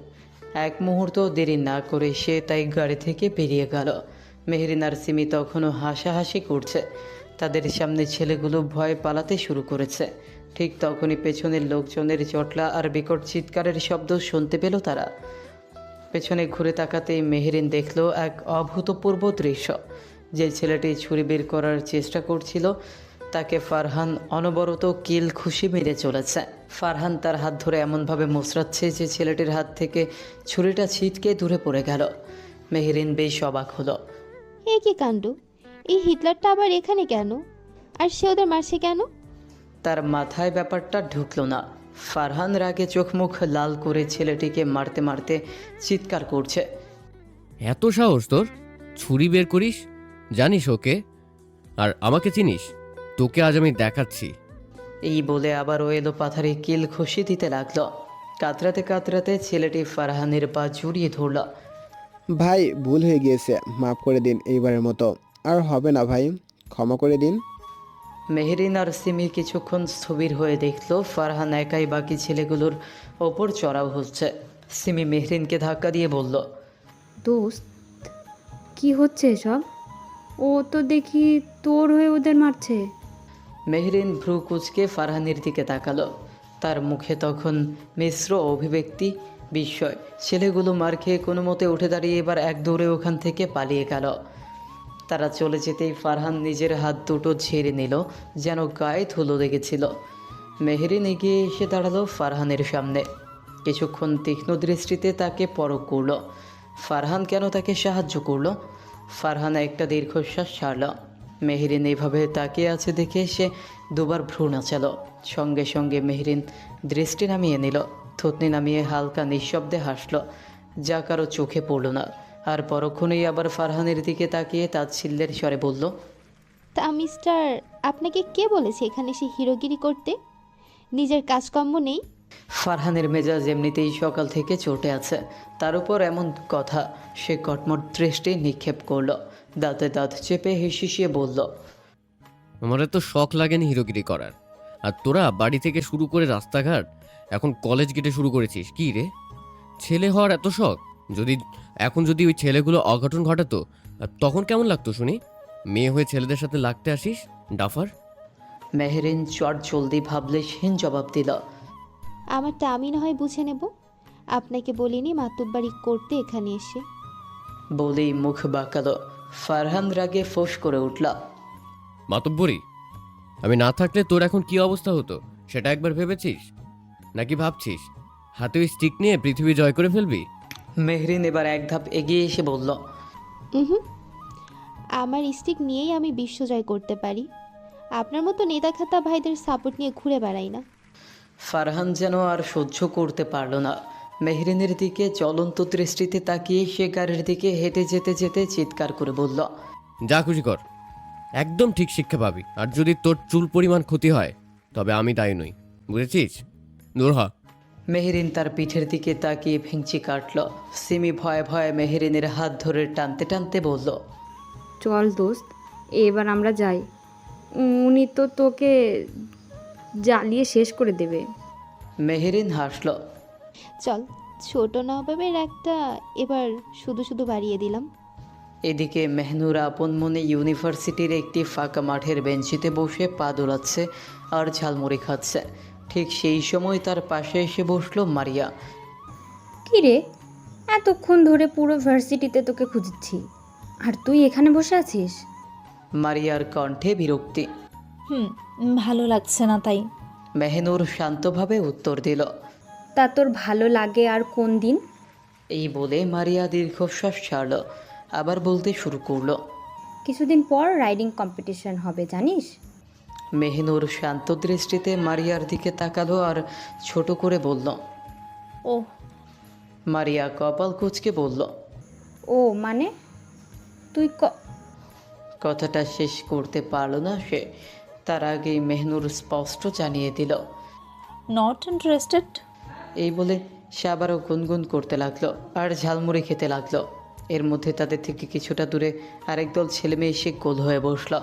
এক মুহূর্ত দেরি না করে সে তাই গাড়ি থেকে বেরিয়ে গেল। মেহরিন আর সিমি তখনও হাসাহাসি করছে। তাদের সামনে ছেলেগুলো ভয় পালাতে শুরু করেছে। ঠিক তখনই পেছনের লোকজনের জটলা আর বিকট চিৎকারের শব্দ শুনতে পেল তারা। পেছনে ঘুরে তাকাতেই মেহরিন দেখল এক অভূতপূর্ব দৃশ্য। যে ছেলেটি ছুরি বের করার চেষ্টা করছিল তাকে ফারহান অনবরত কিল খুশি মেরে চলেছে। ফারহান তার হাত ধরে এমনভাবে মোচড়াচ্ছে যে ছেলেটির হাত থেকে ছুরিটা ছিটকে দূরে পড়ে গেল। মেহরিন বেশ অবাক হলো। এ কি কাণ্ড! এই হিটলারটা আবার এখানে কেন? আর সে ওদের মারছে কেন? তার মাথায় ব্যাপারটা ঢুকলো না। ফারহান রাগে চোখ মুখ লাল করে ছেলেটিকে মারতে মারতে চিৎকার করছে। এত সাহস তোর? ছুরি বের করিস? জানিস ওকে? আর আমাকে চিনিস? তোকে আজ আমি দেখাচ্ছি। এই বলে আবার ও এলো পাথারে কিল খুশি দিতে লাগলো। কাতরাতে কাতরাতে ছেলেটি ফারহানের পা জড়িয়ে ধরল। ভাই, ভুল হয়ে গিয়েছে, মাফ করে দিন এইবারের মতো। আর হবে না ভাই, ক্ষমা করে দিন। মেহরিন আর সিমি কিছুক্ষণ স্থবির হয়ে দেখলো ফারহান একাই বাকি ছেলেগুলোর ওপর চড়াও হচ্ছে। সিমি মেহরিনকে ধাক্কা দিয়ে বলল, দোস্ত, কি হচ্ছে এসব? ও তো দেখি তোর হয়ে ওদের মারছে। মেহরিন ভ্রু কুচকে ফারহানের দিকে তাকালো। তার মুখে তখন মিশ্র অভিব্যক্তি, বিস্ময়। ছেলেগুলো মার খেয়ে কোনো মতে উঠে দাঁড়িয়ে এবার এক দৌড়ে ওখান থেকে পালিয়ে গেল। তারা চলে যেতেই ফারহান নিজের হাত দুটো ঝেড়ে নিল, যেন গায়ে ধুলো লেগেছিল। মেহরিন এগিয়ে এসে দাঁড়ালো ফারহানের সামনে। কিছুক্ষণ তীক্ষ্ণ দৃষ্টিতে তাকে পরখ করল। ফারহান কেন তাকে সাহায্য করলো? ফারহান একটা দীর্ঘশ্বাস ছাড়ল। মেহরিন এইভাবে তাকিয়ে আছে দেখে সে দুবার ভ্রু নাচালো। সঙ্গে সঙ্গে মেহরিন দৃষ্টি নামিয়ে নিল, থুতনি নামিয়ে হালকা নিঃশব্দে হাসল, যা কারো চোখে পড়ল না। আর পরক্ষণেই আবার ফারহানের দিকে তাকিয়ে তাচ্ছিল্যের স্বরে বলল, তা মিস্টার, আপনাকে কে বলেছে এখানে এসে হিরোগিরি করতে? নিজের কাজকর্ম নেই? ফারহানের মেজাজ এমনিতেই সকাল থেকে চটে আছে, তার উপর এমন কথা। সে কটমট দৃষ্টি নিক্ষেপ করল, দাঁতে দাঁত চেপে হিসিয়ে বলল, আমার এত শখ লাগেনি হিরোগিরি করার। আর তোরা বাড়ি থেকে শুরু করে রাস্তাঘাট, এখন কলেজ গেটে শুরু করেছিস কি রে? ছেলে হওয়ার এত শখ? যদি ওই ছেলেগুলো অঘটন ঘটাতো, তখন কেমন লাগতো শুনি? মেয়ে হয়ে ছেলেদের সাথে লাগতে আসিস, ডাফার। মেহরিন চট জলদি ভাবলেশহীন জবাব দিল, আমারটা আমি না হয় বুঝে নেব। আপনাকে বলিনি মাতুব্বাড়ি করতে এখানে এসে? বলেই মুখ বাঁকালো। ফারহান রাগে ফোঁস করে উঠল, মাতব্বরি, আমি না থাকলে তোর এখন কি অবস্থা হতো সেটা একবার ভেবেছিস? নাকি ভাবছিস হাতে ওই স্টিক নিয়ে পৃথিবী জয় করে ফেলবি? মেহরিন এবার এক ধাপ এগিয়ে এসে বলল, হুম, আমার স্টিক নিয়েই আমি বিশ্বজয় করতে পারি। আপনার মতো নেতাখাতা ভাইদের সাপোর্ট নিয়ে ঘুরে বেড়াই না। ফারহান যেন আর সহ্য করতে পারল না। মেহরিনের দিকে জ্বলন্ত দৃষ্টিতে তাকিয়ে সে গাড়ির দিকে হেঁটে যেতে যেতে চিৎকার করে বলল, যা খুশি কর, একদম ঠিক শিক্ষা পাবি। আর যদি তোর চুল পরিমাণ ক্ষতি হয় তবে আমি দায়ী নই, বুঝেছিস? দূর হ। মেহরিন তার পিঠের দিকে তাকিয়ে ভেঙচি কাটল। সিমি ভয়ে ভয়ে মেহরিনের হাত ধরে টানতে টানতে বলল, চল দোস্ত, এবার আমরা যাই। উনি তো তোকে জ্বালিয়ে শেষ করে দেবে। মেহরিন হাসল। চল, ছোট নবাবের একটা এবার শুধু শুধু বাড়িয়ে দিলাম। এদিকে মেহনুর আপন মনে ইউনিভার্সিটির একটি ফাঁকা মাঠের বেঞ্চিতে বসে পা দোলাচ্ছে আর ঝালমুড়ি খাচ্ছে। ঠিক সেই সময় তার পাশে এসে বসলো মারিয়া। কি রে, এতক্ষণ ধরে পুরো ভার্সিটিতে তোকে খুঁজছি, আর তুই এখানে বসে আছিস? মারিয়ার কণ্ঠে বিরক্তি। ভালো লাগছে না তাই। মেহনুর শান্তভাবে উত্তর দিল, তা তোর ভালো লাগে আর কোন দিন? এই বলে মারিয়া দীর্ঘশ্বাস ছাড়ল, আবার বলতে শুরু করলো। কিছুদিন পর রাইডিং কম্পিটিশন হবে জানিস? মেহনুর শান্ত দৃষ্টিতে মারিয়ার দিকে তাকালো আর ছোট করে বলল। ও মারিয়া কপাল কুঁচকে বলল। ও মানে তুই কথাটা শেষ করতে পারল না সে, তার আগেই মেহনুর স্পষ্ট জানিয়ে দিল। Not interested. এই বলে সে আবারও গুনগুন করতে লাগলো আর ঝালমুড়ি খেতে লাগলো। এর মধ্যে তাদের থেকে কিছুটা দূরে আরেক দল ছেলেমেয়ে এসে গোল হয়ে বসল।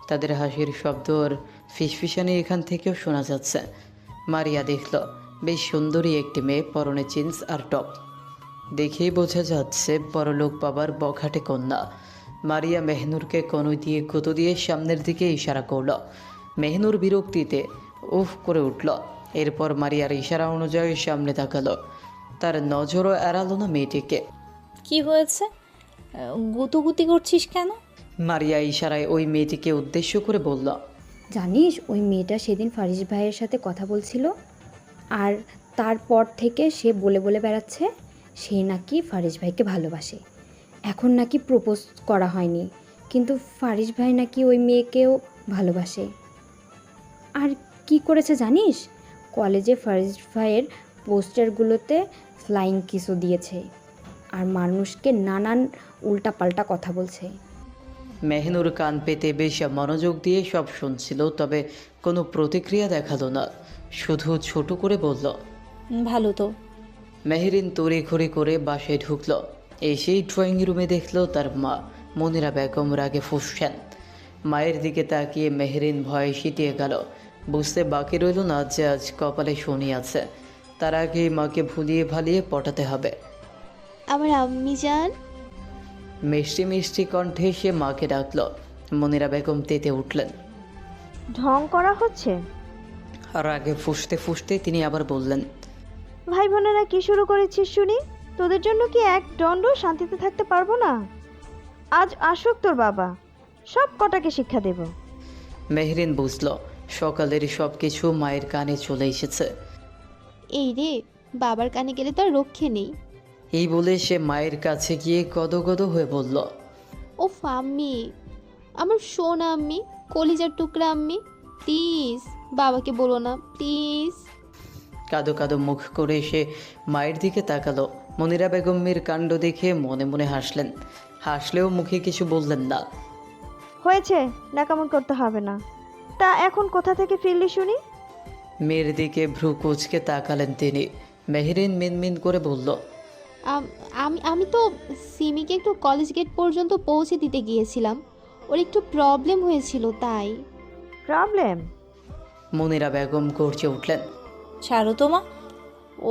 তাদের হাসির শব্দ আর ফিসফিসানি এখান থেকেও শোনা যাচ্ছে। মারিয়া দেখল বেশ সুন্দরী একটি মেয়ে, পরনে জিন্স আর টপ। দেখেই বোঝা যাচ্ছে বড়লোক বাবার বখাটে কন্যা। মারিয়া মেহনুরকে কনুই দিয়ে গুঁতো দিয়ে সামনের দিকে ইশারা করল। মেহনুর বিরক্তিতে উফ করে উঠল। এরপর মারিয়ার ইশারা অনুযায়ী সামনে তাকালো। তার নজরও এড়ালো না মেয়েটিকে। কি হয়েছে? গুতুগুতি করছিস কেন? মারিয়া ইশারায় ওই মেয়েটিকে উদ্দেশ্য করে বলল। জানিস ওই মেয়েটা সেদিন ফারিস ভাইয়ের সাথে কথা বলছিল, আর তারপর থেকে সে বলে বলে বেড়াচ্ছে সে নাকি ফারিস ভাইকে ভালোবাসে। এখন নাকি প্রপোজ করা হয়নি, কিন্তু ফারিস ভাই নাকি ওই মেয়েকেও ভালোবাসে। আর কি করেছে জানিস? কলেজে ফারিস ভাইয়ের পোস্টারগুলোতে ফ্লাইং কিসও দিয়েছে আর মানুষকে নানান উল্টাপাল্টা কথা বলছে। মেহনুর কান পেতে বেশ মনোযোগ দিয়ে সব শুনছিল, তবে কোনো প্রতিক্রিয়া দেখালো না, শুধু ছোট করে বলল। ভালো তো। মেহেরিন তড়িঘড়ি করে বাসায় ঢুকলো। এসেই ড্রয়িং রুমে দেখলো তার মা মনিরা বেগম রাগে ফুঁসছেন। মায়ের দিকে তাকিয়ে মেহেরিন ভয়ে সিটিয়ে গেল। বুঝতে বাকি রইল না যে আজ কপালে শনি আছে। তার আগেই মাকে ভুলিয়ে ভালিয়ে পটাতে হবে। আমার আম্মি জান। মিষ্টি মিষ্টি কণ্ঠে সে মাকে ডাকল। মনিরা বেগম তেতে উঠলেন। ঢং করা হচ্ছে? রাগে ফুঁসতে ফুঁসতে তিনি আবার বললেন। ভাই বোনেরা কি শুরু করেছিস শুনি? তোদের জন্য কি এক দণ্ড শান্তিতে থাকতে পারবো না? আজ আসুক তোর বাবা, সব কটাকে শিক্ষা দেব। মেহরিন বুঝল সকালের সব কিছু মায়ের কানে চলে এসেছে। এই রে, বাবার কানে গেলে তো আর রক্ষে নেই। এই বলে সে মায়ের কাছে গিয়ে গদগদ হয়ে বলল। ও আম্মি, আমার সোনা আম্মি, কলিজার টুকরা আম্মি, প্লিজ বাবাকে বলো না প্লিজ। কাদো কাদো মুখ করে সে মায়ের দিকে তাকালো। মনিরা বেগমের কাণ্ড দেখে মনে মনে হাসলেন, হাসলেও মুখে কিছু বললেন না। হয়েছে, নাকামন করতে হবে না। তা এখন কোথা থেকে ফিরলি শুনি? মেয়ের দিকে ভ্রু কুচকে তাকালেন তিনি। মেহরিন মিনমিন করে বলল। আমি আমি তো সিমিকে একটু কলেজ গেট পর্যন্ত পৌঁছে দিতে গিয়েছিলাম, ওর একটু প্রবলেম হয়েছিল তাই। প্রবলেম? মনিরা বেগম গর্জে উঠলেন। ছাড়ো তো মা,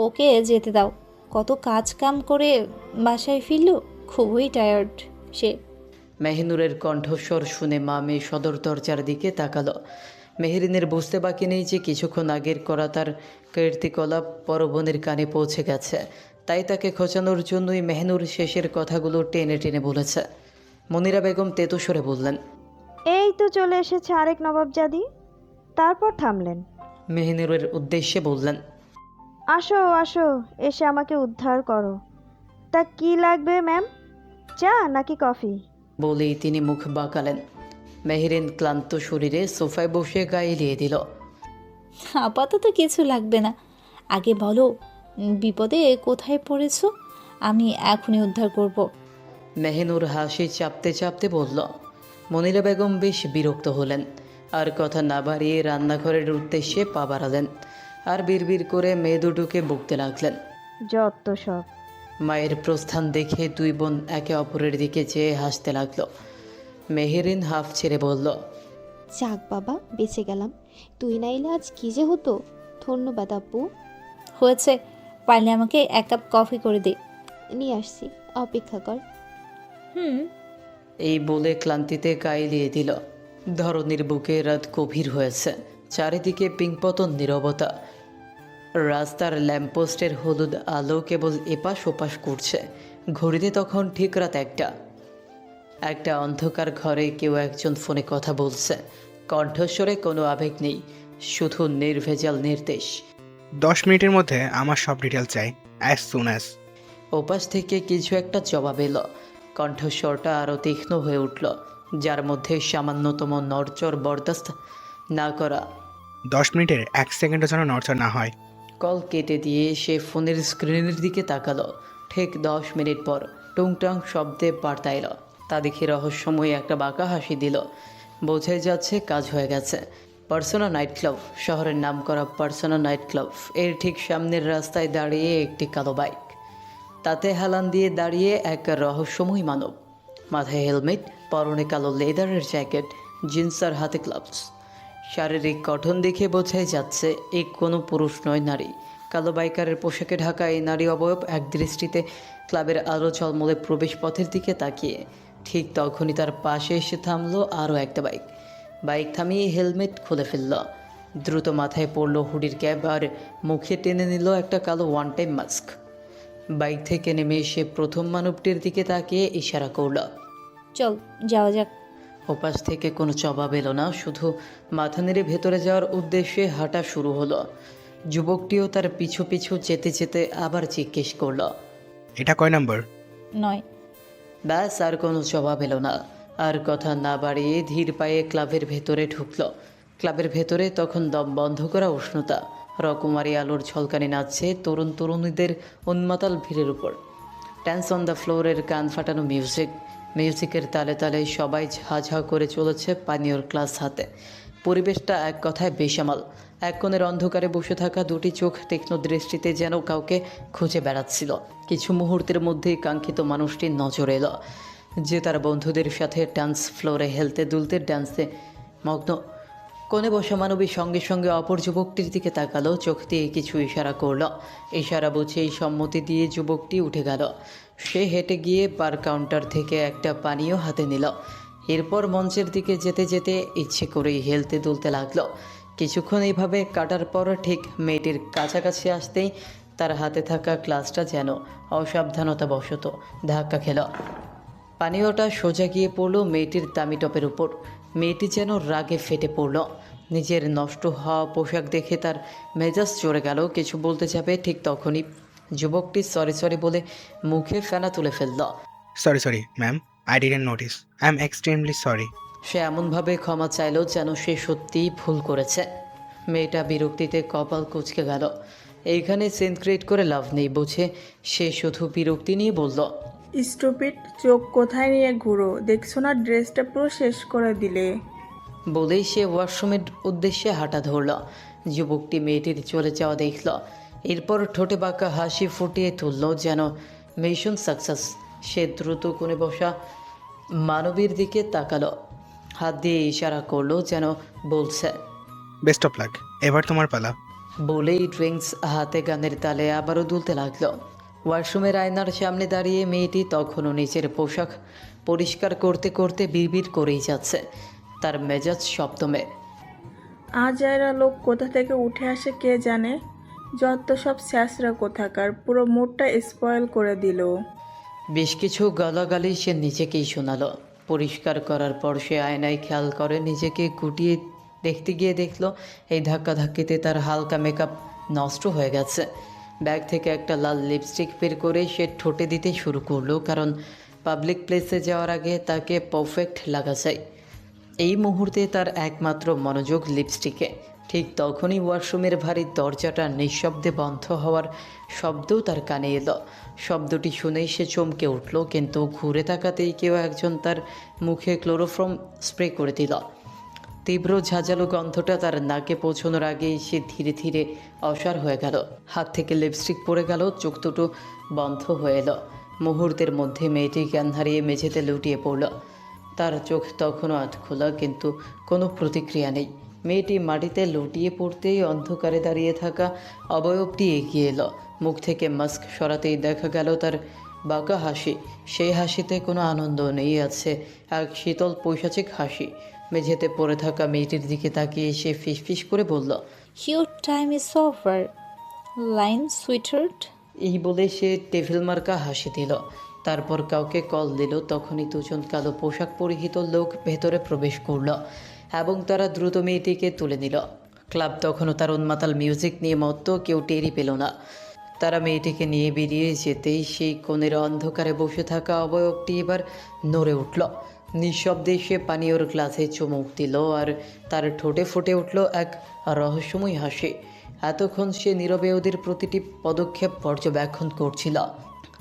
ওকে যেতে দাও। কত কাজ কাম করে বাসায় ফিরল, খুবই টায়ার্ড সে। মেহনুরের কণ্ঠস্বর শুনে মা মেয়ে সদর দরজার দিকে তাকালো। মেহরিনের বুঝতে বাকি নেই যে কিছুক্ষণ আগের করা তার কীর্তিকলাপ পরবনের কানে পৌঁছে গেছে, তাই তাকে খোঁচানোর জন্যই মেহনুর শেষের কথাগুলো টেনে টেনে বলেছে। মনিরা বেগম তেতো সরে বললেন। এই তো চলে এসেছে আরেক নবাবজাদি। তারপর থামলেন। মেহনুরের উদ্দেশ্যে বললেন। আসো আসো, এসে আমাকে উদ্ধার করো। তা কি লাগবে ম্যাম, চা নাকি কফি? বলেই তিনি মুখ বাঁকালেন। মেহরিন ক্লান্ত শরীরে সোফায় বসে গায়ে এলিয়ে দিল। আপাতত কিছু লাগবে না, আগে বলো বিপদে কোথায় পড়েছো, আমি এখনই উদ্ধার করব। মেহনুর হাসি চাপতে চাপতে বলল। মনিরা বেগম বেশ বিরক্ত হলেন, আর কথা না বাড়িয়ে রান্নাঘরের উদ্দেশ্যে পা বাড়ালেন আর বিড়বিড় করে মেয়ে দুটোকে বকতে লাগলেন। যত সব। মায়ের প্রস্থান দেখে দুই বোন একে অপরের দিকে চেয়ে হাসতে লাগলো। মেহেরিন হাফ ছেড়ে বলল। যাক বাবা, বেঁচে গেলাম। তুই না এলে আজ কী যে হতো। ধন্যবাদ আপু। হয়েছে, পারলে আমাকে এক কাপ কফি করে দে। নিয়ে আসছি, অপেক্ষা কর। এই বলে ক্লান্তিতে গায়ে দিল। ধরনীর বুকে রাত গভীর হয়েছে, চারিদিকে পিংপতন নীরবতা। রাস্তার ল্যাম্পপোস্টের হলুদ আলো কেবল এপাশ ওপাশ করছে। ঘড়িতে তখন ঠিক রাত একটা অন্ধকার ঘরে কেউ একজন ফোনে কথা বলছে। কণ্ঠস্বরে কোনো আবেগ নেই, শুধু নির্ভেজাল নির্দেশ। 10 মিনিটের মধ্যে আমার সব ডিটেল চাই, অ্যাজ সুন অ্যাজ। ওপাশ থেকে কিছু একটা জবাব এলো। কণ্ঠস্বরটা আরও তীক্ষ্ণ হয়ে উঠল, যার মধ্যে সামান্যতম নড়চড় বরদাস্ত না করা। 10 মিনিটের 1 সেকেন্ডও যেন নড়চড় না হয়। কল কেটে দিয়ে সে ফোনের স্ক্রিনের দিকে তাকালো। ঠিক 10 মিনিট পর টুংটাং শব্দে বার্তা এলো। তা দেখে রহস্যময়ী একটা বাঁকা হাসি দিল। বোঝাই যাচ্ছে কাজ হয়ে গেছে। পার্সোনা নাইট ক্লাব, শহরের নামকরা পার্সোনা নাইট ক্লাব এর ঠিক সামনের রাস্তায় দাঁড়িয়ে একটি কালো বাইক। তাতে হেলান দিয়ে দাঁড়িয়ে এক রহস্যময় মানব। মাথায় হেলমেট, পরনে কালো লেদারের জ্যাকেট, জিন্স আর হাতে গ্লাভস। শারীরিক গঠন দেখে বোঝাই যাচ্ছে এই কোনো পুরুষ নয়, নারী। কালো বাইকারের পোশাকে ঢাকা এই নারী অবয়ব এক দৃষ্টিতে ক্লাবের আলো ঝলমলে প্রবেশ পথের দিকে তাকিয়ে। ঠিক তখনই তার পাশে এসে থামলো আরও একটা বাইক। বাইক থামিয়ে হেলমেট খুলে ফেলল। দ্রুত মাথায় পড়ল হুডির ক্যাপ আর মুখে টেনে নিল একটা কালো ওয়ান টাইম মাস্ক। বাইক থেকে নেমে এসে প্রথম মানবটির দিকে তাকিয়ে ইশারা করল। চল যাওয়া যাক। ওপাশ থেকে কোনো জবাব এলো না, শুধু মাথা নেড়ে ভেতরে যাওয়ার উদ্দেশ্যে হাঁটা শুরু হলো। যুবকটিও তার পিছু পিছু যেতে যেতে আবার জিজ্ঞেস করল, এটা কয় নাম্বার? 9। ব্যাস, আর কোনো জবাব এলো না। আর কথা না বাড়িয়ে ধীর পায়ে ক্লাবের ভেতরে ঢুকলো। ক্লাবের ভেতরে তখন দম বন্ধ করা উষ্ণতা। রকমারি আলোর ঝলকানি নাচছে তরুণ তরুণীদের উন্মাতাল ভিড়ের উপর। ড্যান্স অন দ্য ফ্লোরের কান ফাটানো মিউজিকের তালে তালে সবাই ঝাঝা করে চলেছে পানীয়র গ্লাস হাতে। পরিবেশটা এক কথায় বেসামাল। এক কোণের অন্ধকারে বসে থাকা দুটি চোখ তীক্ষ্ণ দৃষ্টিতে যেন কাউকে খুঁজে বেড়াচ্ছিল। কিছু মুহূর্তের মধ্যেই কাঙ্ক্ষিত মানুষটি নজরে এলো, যে তার বন্ধুদের সাথে ডান্স ফ্লোরে হেলতে দুলতে ডান্সে মগ্ন। কোণে বসা মানবী সঙ্গে সঙ্গে অপর যুবকটির দিকে তাকালো, চোখ দিয়ে কিছু ইশারা করলো। ইশারা বুঝেই সম্মতি দিয়ে যুবকটি উঠে গেল। সে হেঁটে গিয়ে বার কাউন্টার থেকে একটা পানীয় হাতে নিল। এরপর মঞ্চের দিকে যেতে যেতে ইচ্ছে করেই হেলতে দুলতে লাগলো। কিছুক্ষণ এইভাবে কাটার পর ঠিক মেয়েটির কাছাকাছি আসতেই তার হাতে থাকা গ্লাসটা যেন অসাবধানতাবশত ধাক্কা খেল। পানীয়টা সোজা গিয়ে পড়ল মেয়েটির দামি টপের উপর। মেয়েটি যেন রাগে ফেটে পড়ল। নিজের নষ্ট হওয়া পোশাক দেখে তার মেজাজ চড়ে গেল। কিছু বলতে যাবে, ঠিক তখনই যুবকটি সরি বলে মুখে ফেনা তুলে ফেলল। Sorry ma'am, I didn't notice, I am extremely sorry. সে এমনভাবে ক্ষমা চাইল যেন সে সত্যিই ভুল করেছে। মেয়েটা বিরক্তিতে কপাল কুঁচকে গেল। এইখানে সিন ক্রিয়েট করে লাভ নেই বুঝে সে শুধু বিরক্তি নিয়ে বলল, স্টুপিড, চোখ কোথায় নিয়ে ঘুরো, দেখছো না ড্রেসটা পুরো শেষ করে দিলে। বলেই সে ওয়াশরুমের উদ্দেশ্যে হাঁটা ধরল। যুবকটি মেয়েটির চলে যাওয়া দেখল। এরপর ঠোঁটে বাঁকা হাসি ফুটিয়ে তুলল, যেন মিশন সাকসেস। সে দ্রুত কোণে বসা মানবীর দিকে তাকালো, হাত দিয়ে ইশারা করলো যেন বলছে, বেস্ট অফ লাক, এবার তোমার পালা। বলেই ড্রিঙ্কস হাতে গানের তালে আবারও দুলতে লাগলো। ওয়াশরুমের আয়নার সামনে দাঁড়িয়ে মেয়েটি তখনও নিজের পোশাক পরিষ্কার করতে করতে বিড়বিড় করেই যাচ্ছে। তার মেজাজ সপ্তমে। আজ এরা লোক কোথা থেকে উঠে আসে কে জানে, যত সব স্যাসরা কোথাকার, পুরো মুডটা স্পয়েল করে দিল। বেশ কিছু গালাগালি সে নিজেকেই শোনালো। পরিষ্কার করার পর সে আয়নায় খেয়াল করে নিজেকে গুটিয়ে দেখতে গিয়ে দেখলো এই ধাক্কাধাক্কিতে তার হালকা মেকআপ নষ্ট হয়ে গেছে। ব্যাগ থেকে একটা লাল লিপস্টিক বের করে সে ঠোঁটে দিতে শুরু করলো, কারণ পাবলিক প্লেসে যাওয়ার আগে তাকে পারফেক্ট লাগা চাই। এই মুহূর্তে তার একমাত্র মনোযোগ লিপস্টিকে। ঠিক তখনই ওয়াশরুমের ভারী দরজাটা নিঃশব্দে বন্ধ হওয়ার শব্দও তার কানে এলো। শব্দটি শুনেই সে চমকে উঠল, কিন্তু ঘুরে তাকাতেই কেউ একজন তার মুখে ক্লোরোফর্ম স্প্রে করে দিল। তীব্র ঝাঁঝালো গন্ধটা তার নাকে পৌঁছানোর আগেই সে ধীরে ধীরে অসাড় হয়ে গেল। হাত থেকে লিপস্টিক পড়ে গেল, চোখ দুটো বন্ধ হয়ে এলো। মুহূর্তের মধ্যে মেয়েটি জ্ঞান হারিয়ে মেঝেতে লুটিয়ে পড়ল। তার চোখ তখনও আধখোলা, কিন্তু কোনো প্রতিক্রিয়া নেই। মেয়েটি মাটিতে লুটিয়ে পড়তেই অন্ধকারে দাঁড়িয়ে থাকা অবয়বটি এগিয়ে এলো। মুখ থেকে মাস্ক সরাতেই দেখা গেল তার বাঁকা হাসি। সেই হাসিতে কোনো আনন্দ নেই, আছে এক শীতল পৈশাচিক হাসি। মেঝেতে পড়ে থাকা মেয়েটির দিকে তাকিয়ে সে ফিসফিস করে বলল, your time is over, line sweetheart. এই বলে সে টেবিল মার্কা হাসি দিল। তারপর কাউকে কল দিল। তখনই দুজন কালো পোশাক পরিহিত লোক ভেতরে প্রবেশ করল এবং তারা দ্রুত মেয়েটিকে তুলে নিল। ক্লাব তখনও তার উন্মাতাল মিউজিক নিয়ে মত্ত, কেউ টেরই পেল না। তারা মেয়েটিকে নিয়ে বেরিয়ে যেতেই সেই কোণের অন্ধকারে বসে থাকা অবয়বটি এবার নড়ে উঠল। নিঃশব্দে সে পানীয়র গ্লাসে চুমুক দিল আর তার ঠোঁটে ফুটে উঠল এক রহস্যময় হাসি। এতক্ষণ সে নীরবে ওদের প্রতিটি পদক্ষেপ পর্যবেক্ষণ করছিল।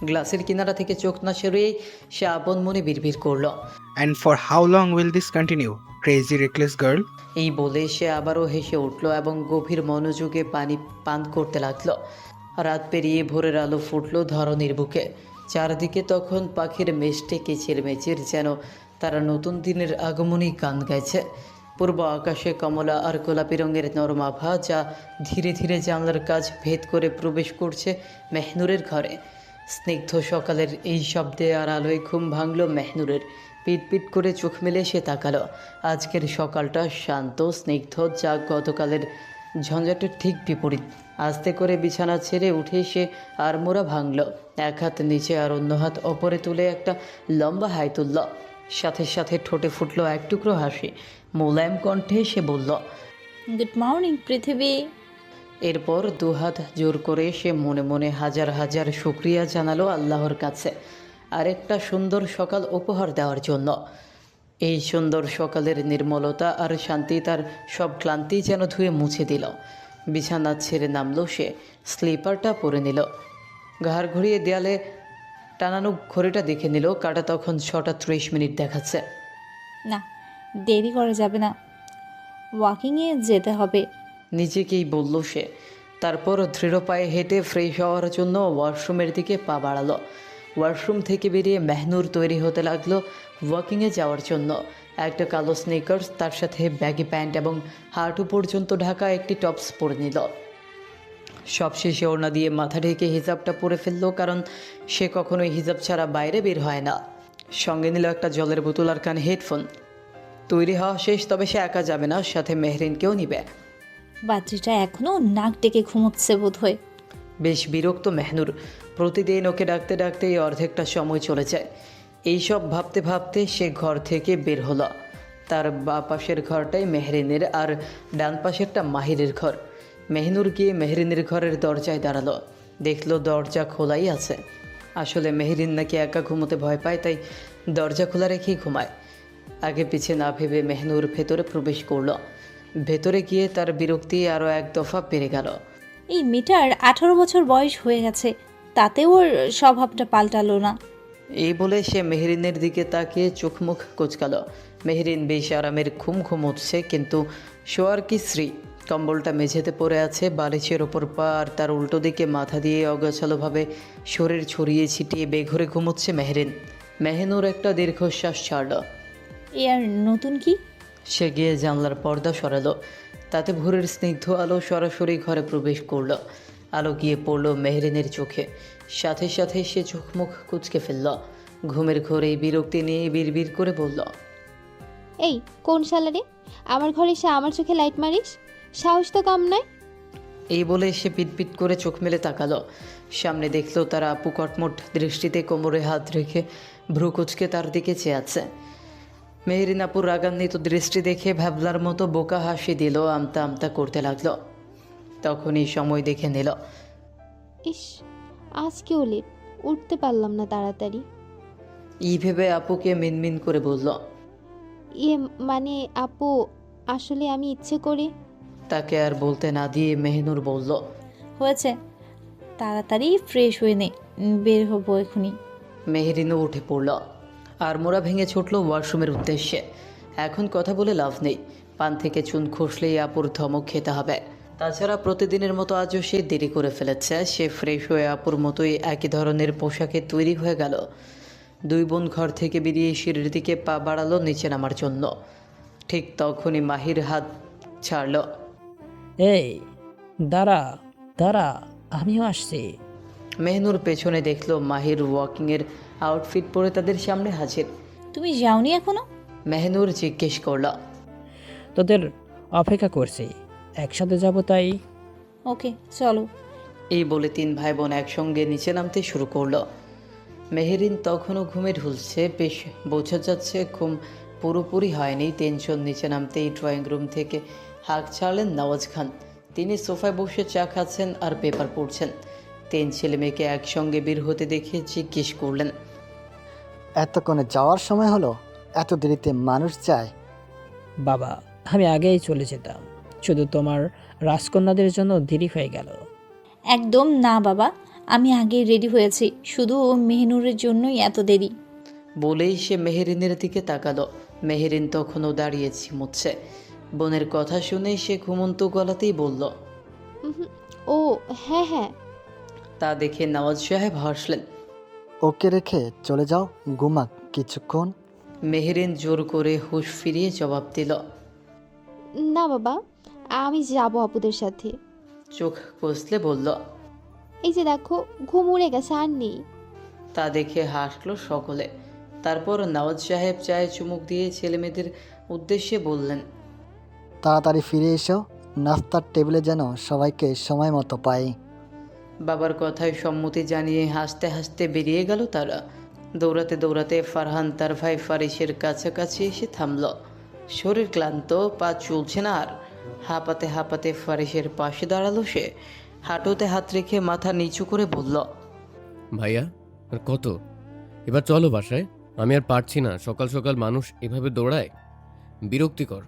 গ্লাসের কিনারা থেকে চোখ না সরিয়েই সে আপন মনে বিড়বিড় করল, And for how long will this continue? Crazy, reckless girl. এই বলে সে আবারও হেসে উঠল এবং গভীর মনোযোগে পানি পান করতে লাগলো। রাত পেরিয়ে ভোরের আলো ফুটল ধরণীর বুকে। চারদিকে তখন পাখির মিষ্টি কিচিরমিচির, যেন তারা নতুন দিনের আগমনী গান গাইছে। পূর্ব আকাশে কমলা আর গোলাপি রঙের নরম আভা, যা ধীরে ধীরে জানলার কাজ ভেদ করে প্রবেশ করছে মেহনুরের ঘরে। স্নিগ্ধ সকালের এই শব্দে আর আলোয় ঘুম ভাঙল মেহনুরের। পিট পিট করে চোখ মেলে সে তাকালো। আজকের সকালটা শান্ত স্নিগ্ধ, যা গতকালের ঝঞ্ঝাটের ঠিক বিপরীত। আস্তে করে বিছানা ছেড়ে উঠে সে আড়মোড়া ভাঙল। এক হাত নিচে আর অন্য হাত ওপরে তুলে একটা লম্বা হাই তুলল। সাথে সাথে ঠোঁটে ফুটল এক টুকরো হাসি। মোলায়েম কণ্ঠে সে বলল, গুড মর্নিং পৃথিবী। এরপর দুহাত জোর করে সে মনে মনে হাজার হাজার শুকরিয়া জানালো আল্লাহর কাছে আরেকটা সুন্দর সকাল উপহার দেওয়ার জন্য। এই সুন্দর সকালের নির্মলতা আর শান্তি তার সব ক্লান্তি যেন ধুয়ে মুছে দিল। বিছানা ছেড়ে নামলো সে, স্লিপারটা পরে নিল। ঘাড় ঘুরিয়ে দেয়ালে টানানো ঘড়িটা দেখে নিল, কাটা তখন 6:30 দেখাচ্ছে। না, দেরি করা যাবে না, ওয়াকিংয়ে যেতে হবে। নিজেকেই বলল সে। তারপর দৃঢ় পায়ে হেঁটে ফ্রেশ হওয়ার জন্য ওয়াশরুমের দিকে পা বাড়ালো। ওয়াশরুম থেকে বেরিয়ে মেহনুর তৈরি হতে লাগলো ওয়াকিংয়ে যাওয়ার জন্য। একটা কালো স্নিকার্স, তার সাথে ব্যাগি প্যান্ট এবং হাঁটু পর্যন্ত ঢাকা একটি টপস পরে নিল। সবশেষে ওড়না দিয়ে মাথা ঢেকে হিজাবটা পরে ফেললো, কারণ সে কখনোই হিজাব ছাড়া বাইরে বের হয় না। সঙ্গে নিল একটা জলের বোতল আর কানে হেডফোন। তৈরি হওয়া শেষ, তবে সে একা যাবে না, সাথে মেহরিনকেও নিবে। বাচ্চাটা এখনও নাক ডেকে ঘুমোচ্ছে বোধ হয়। বেশ বিরক্ত মেহনুর। প্রতিদিন ওকে ডাকতে ডাকতে এই অর্ধেকটা সময় চলে যায়। এইসব ভাবতে ভাবতে সে ঘর থেকে বের হলো। তার বাঁ পাশের ঘরটাই মেহরিনের আর ডান পাশেরটা মাহিরের ঘর। মেহনুর গিয়ে মেহরিনের ঘরের দরজায় দাঁড়ালো। দেখলো দরজা খোলাই আছে। আসলে মেহরিন নাকি একা ঘুমোতে ভয় পায়, তাই দরজা খোলা রেখেই ঘুমায়। আগে পিছে না ভেবে মেহনুর ভেতরে প্রবেশ করলো। ভেতরে গিয়ে তার বিরক্তি আরও এক দফা বেড়ে গেল। এই মেয়েটার 18 বছর বয়স হয়ে গেছে, তাতে ওর স্বভাবটা পাল্টালো না। এই বলে সে মেহরিনের দিকে তাকিয়ে চোখ মুখ কোচকালো। মেহরিন বেশ আরামের ঘুম উঠছে, কিন্তু শোয়ার কি শ্রী। কম্বলটা মেঝেতে পড়ে আছে, বালিশের ওপর পা, আর তার উল্টো দিকে মাথা দিয়ে অগোছালোভাবে শরীর ছড়িয়ে ছিটিয়ে বেঘরে ঘুমোচ্ছে মেহরিন। মেহনুর একটা দীর্ঘশ্বাস ছাড়ল। এ আর নতুন কি? সে গিয়ে জানলার পর্দা সরালো। তাতে ভোরের স্নিগ্ধ আলো সরাসরি ঘরে প্রবেশ করলো। আলো গিয়ে পড়ল মেহরিনের চোখে। সাথে সাথে সে চোখ মুখ কুঁচকে ফেলল। ঘুমের ঘোরে বিরক্তি নিয়ে বিড়বিড় করে বলল, এই কোন শালারে আমার ঘরে এসে আমার চোখে লাইট মারিস? সাহস তো কম নয়। এই বলে সে পিটপিট করে চোখ মেলে তাকালো। সামনে দেখলো তার আপু কটমট দৃষ্টিতে কোমরে হাত রেখে ভ্রু কুঁচকে তার দিকে চেয়ে আছে। মেহরিন আপুর রাগান্বিত দৃষ্টি দেখে ভ্যাবলার মতো বোকা হাসি দিল, আমতা আমতা করতে লাগলো। তখনই সময় দেখে নিল। ইস, আজকেও লেট, উঠতে পারলাম না তাড়াতাড়ি। ই ভেবে আপুকে মিনমিন করে বলল, মানে আপু, আসলে আমি ইচ্ছে করে। তাকে আর বলতে না দিয়ে মেহনুর বলল, হয়েছে, তাড়াতাড়ি ফ্রেশ হয়ে নে, বের হবো এখনই। মেহরিনও উঠে পড়ল আর মোড়া ভেঙে ছুটল ওয়াশরুমের উদ্দেশ্যে। এখন কথা বলে লাভ নেই, পান থেকে চুন খসলেই আপুর ধমক খেতে হবে। তাছাড়া প্রতিদিনের মতো আজও সে দেরি করে ফেলেছে। সে ফ্রেশ হয়ে আপুর মতোই একই ধরনের পোশাকে তৈরি হয়ে গেল। দুই বোন ঘর থেকে বেরিয়ে সিঁড়ির দিকে পা বাড়ালো নিচে নামার জন্য। ঠিক তখনই মাহির হাত ছাড়ল। এই দাঁড়া দাঁড়া, আমিও আসছি। মেহনুর পেছনে দেখলো মাহির ওয়াকিংয়ের আউটফিট পরে তাদের সামনে হাজির। তুমি যাওনি এখনো? মেহনুর জিজ্ঞেস করল। তোদের অপেক্ষা করছি, একসাথে যাব তাই। ওকে চলো। এই বলে তিন ভাই বোন একসঙ্গে নিচে নামতে শুরু করলো। মেহরিন তখনও ঘুমে ঢুলছে, বেশ বোঝা যাচ্ছে ঘুম পুরোপুরি হয়নি। তিনজন নিচে নামতেই ড্রয়িং রুম থেকে হাঁক ছাড়লেন নওয়াজ খান। তিনি সোফায় বসে চা খাচ্ছেন আর পেপার পড়ছেন। তিন ছেলে মেয়েকে একসঙ্গে বের হতে দেখে জিজ্ঞেস করলেন, এতক্ষণে যাওয়ার সময় হলো? এত দেরিতে মানুষ যায়? বাবা, আমি আগেই চলে যেতাম, শুধু তোমার রাজকন্যাদের জন্য দেরি হয়ে গেল। একদম না বাবা, আমি আগে রেডি হয়েছি, শুধু মেহনুরের জন্যই এত দেরি। বলেই সে মেহেরিনের দিকে তাকালো। মেহেরিন তখনও দাঁড়িয়ে ঝিমুচ্ছে। বোনের কথা শুনে সে ঘুমন্ত গলাতেই বলল, উহুম, ও হ্যাঁ হ্যাঁ। তা দেখে নওয়াজ সাহেব হাসলেন। ওকে রেখে চলে যাও, ঘুমাক কিছুক্ষণ। মেহেরিন জোর করে হুঁশ ফিরিয়ে জবাব দিল। না বাবা, আমি যাব আপুদের সাথে। চোখ কষলে বলল, এই যে দেখো, ঘুম উড়ে গেছে, আর নেই। তা দেখে হাসলো সকলে। তারপর নওয়াজ সাহেব চায়ে চুমুক দিয়ে ছেলেমেয়েদের উদ্দেশ্যে বললেন, তাড়াতাড়ি ফিরে এসো, নাস্তার টেবিলে যেন সবাইকে সময় মতো পাই। বাবার কথায় সম্মতি জানিয়ে হাসতে হাসতে বেরিয়ে গেল তারা। দৌড়াতে দৌড়াতে ফারহান তার ভাই ফারিসের কাছাকাছি এসে থামল। শরীর ক্লান্ত, পা চলছে না আর। হাঁপাতে হাঁপাতে ফারিসের পাশে দাঁড়ালো সে। হাঁটুতে হাত রেখে মাথা নিচু করে বলল, ভাইয়া, আর কত? এবার চলো বাসায়, আমি আর পারছি না। সকাল সকাল মানুষ এভাবে দৌড়ায়, বিরক্তিকর।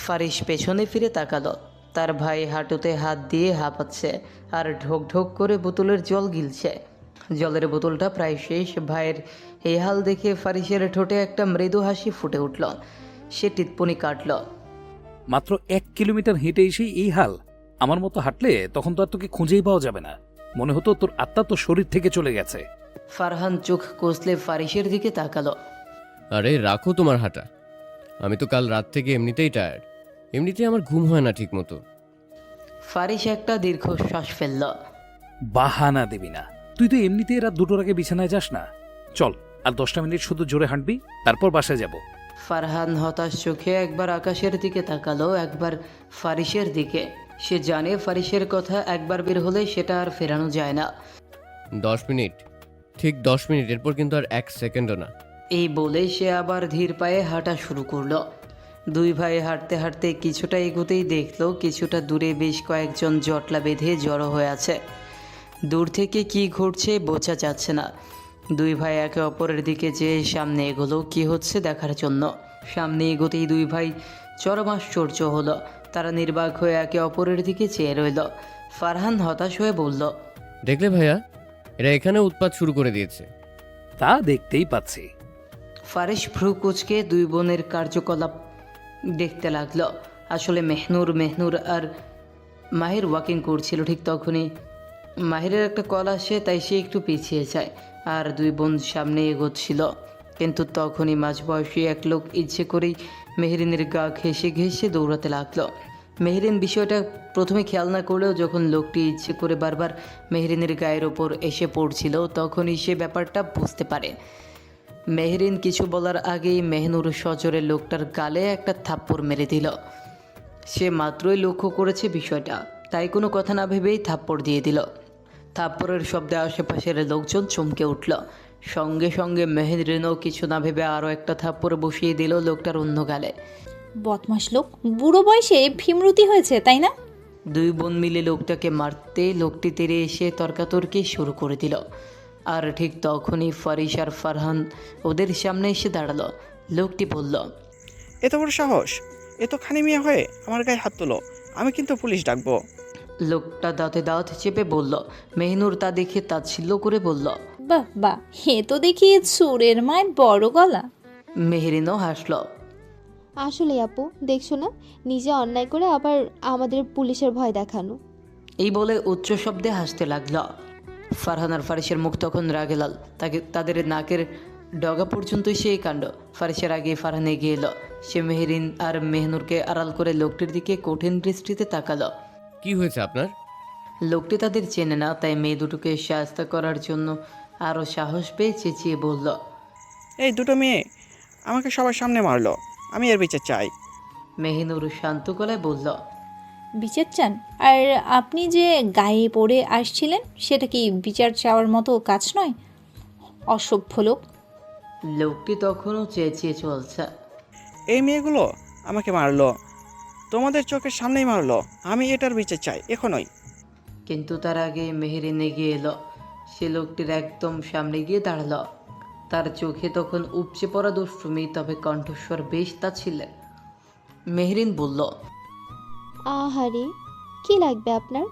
ফারিস পেছনে ফিরে তাকালো। তার ভাই হাঁটুতে হাত দিয়ে হাঁপাচ্ছে আর ঢোক ঢোক করে বোতলের জল গিলছে। জলের বোতলটা প্রায় শেষ। ভাইয়ের এই হাল দেখে ফারিসের ঠোঁটে একটা মৃদু হাসি ফুটে উঠল। সে টিপ্পনি কাটল, মাত্র 1 কিলোমিটার হেঁটে এসে এই হাল? আমার মতো হাঁটলে তখন তো আর তোকে খুঁজেই পাওয়া যাবে না। মনে হতো তোর আত্মা তোর শরীর থেকে চলে গেছে। ফারহান চোখ কষলে ফারিসের দিকে তাকালো। আরে রাখো তোমার হাঁটা, আমি তো কাল রাত থেকে এমনিতেই টায়ার্ড। এমনিতেই আমার ঘুম হয় না ঠিক মতো। ফারিস একটা দীর্ঘশ্বাস ফেলল। বাহানা দিবি না, তুই তো এমনিতেই রাত 2টোর আগে বিছানায় যাস না। চল, আর 10টা মিনিট শুধু জোরে হাঁটবি, তারপর বাসায় যাব। ফারহান হতাশ চোখে একবার আকাশের দিকে তাকালো, একবার ফারিসের দিকে। সে জানে ফারিসের কথা একবার বের হলে সেটা আর ফেরানো যায় না। 10 মিনিট, ঠিক 10 মিনিট, এরপর কিন্তু আর 1 সেকেন্ডও না। এই বলে সে আবার ধীর পায়ে হাঁটা শুরু করলো। দুই ভাই হাঁটতে হাঁটতে কিছুটা এগোতেই দেখলো কিছুটা দূরে বেশ কয়েকজন জটলা বেঁধে জড়ো হয়ে আছে। দূর থেকে কি ঘটছে বোঝা যাচ্ছে না। দুই ভাই একে অপরের দিকে যেয়ে সামনে এগোলো কি হচ্ছে দেখার জন্য। সামনে এগোতেই দুই ভাই চরম আশ্চর্য হলো। তারা নির্বাক হয়ে একে অপরের দিকে চেয়ে রইল। ফারহান হতাশ হয়ে বলল, দেখলে ভাইয়া, এরা এখানে উৎপাত শুরু করে দিয়েছে। তা দেখতেই পাচ্ছি। ফারিস ভ্রু কুচকে দুই বোনের কার্যকলাপ দেখতে লাগলো। আসলে মেহনুর আর মাহির ওয়াকিং করছিল। ঠিক তখনই মাহিরের একটা কল আসে, তাই সে একটু পিছিয়ে যায় আর দুই বোন সামনে এগোচ্ছিল। কিন্তু তখনই মাঝবয়সী এক লোক ইচ্ছে করেই মেহরিনের গা ঘেঁষে ঘেঁষে দৌড়াতে লাগলো। মেহরিন বিষয়টা প্রথমে খেয়াল না করলেও যখন লোকটি ইচ্ছে করে বারবার মেহরিনের গায়ের ওপর এসে পড়ছিল তখনই সে ব্যাপারটা বুঝতে পারে। মেহরিন কিছু বলার আগেই মেহনুর সজোরে লোকটার গালে একটা থাপ্পড় মেরে দিল। সে মাত্রই লক্ষ্য করেছে বিষয়টা, তাই কোনো কথা না ভেবেই থাপ্পড় দিয়ে দিল। থাপ্পড়ের শব্দে আশেপাশের লোকজন চমকে উঠল। সঙ্গে সঙ্গে মেহরিনও কিছু না ভেবে আরও একটা থাপ্পড় বসিয়ে দিল লোকটার অন্য গালে। বদমাশ লোক, বুড়ো বয়সে ভীমরতি হয়েছে তাই না? দুই বোন মিলে লোকটাকে মারতে লোকটি তেড়ে এসে তর্কাতর্কি শুরু করে দিল। আর ঠিক তখনই ফারিস আর ফারহান ওদের সামনে এসে দাঁড়ালো। লোকটি বলল, এত বড় সাহস, এত খানি মিয়া হয়ে আমার গায়ে হাত তোলো, আমি কিন্তু পুলিশ ডাকবো। লোকটা দাঁতে দাঁত চেপে বলল। মেহনুর তা দেখে তাচ্ছিল্য করে বলল, বাহ বাহ, হে তো দেখি চোরের মায়ের বড় গলা। মেহরিনও হাসল। আসলে আপু, দেখছো না, নিজে অন্যায় করে আবার আমাদের পুলিশের ভয় দেখানো। এই বলে উচ্চ শব্দে হাসতে লাগল। ফারহান আর ফারিসের মুখ তখন রাগে লাল। তাদের নাকের ডগা পর্যন্তই সেই কাণ্ড। ফারিসের আগে ফারহান এগিয়ে এলো। সে মেহরিন আর মেহনুরকে আড়াল করে লোকটির দিকে কঠিন দৃষ্টিতে তাকালো। কি হয়েছে আপনার? লোকটি তাদের চেনে না, তাই মেয়ে দুটোকে সাহায্য করার জন্য আরও সাহস পেয়ে চেঁচিয়ে বলল, এই দুটো মেয়ে আমাকে সবার সামনে মারলো, আমি এর বিচার চাই। মেহনুর শান্ত গলায় বলল, বিচার চান? আর আপনি যে গায়ে পড়ে আসছিলেন সেটা কি বিচার চাওয়ার মতো কাজ নয়? অসভ্য লোক। লোকটি তখনও চেঁচিয়ে চলছে, এই মেয়েগুলো আমাকে মারলো, তোমাদের চোখের সামনেই মারলো, আমি এটার বিচার চাই এখনই। কিন্তু তার আগে মেহেরিন এগিয়ে এলো। সে লোকটির একদম সামনে গিয়ে দাঁড়ালো। তার চোখে তখন উপচে পড়া দুষ্টুমি, তবে কণ্ঠস্বর বেশ তাচ্ছিল্যের। মেহেরিন বলল, আহারে, কি লাগবে আপনার?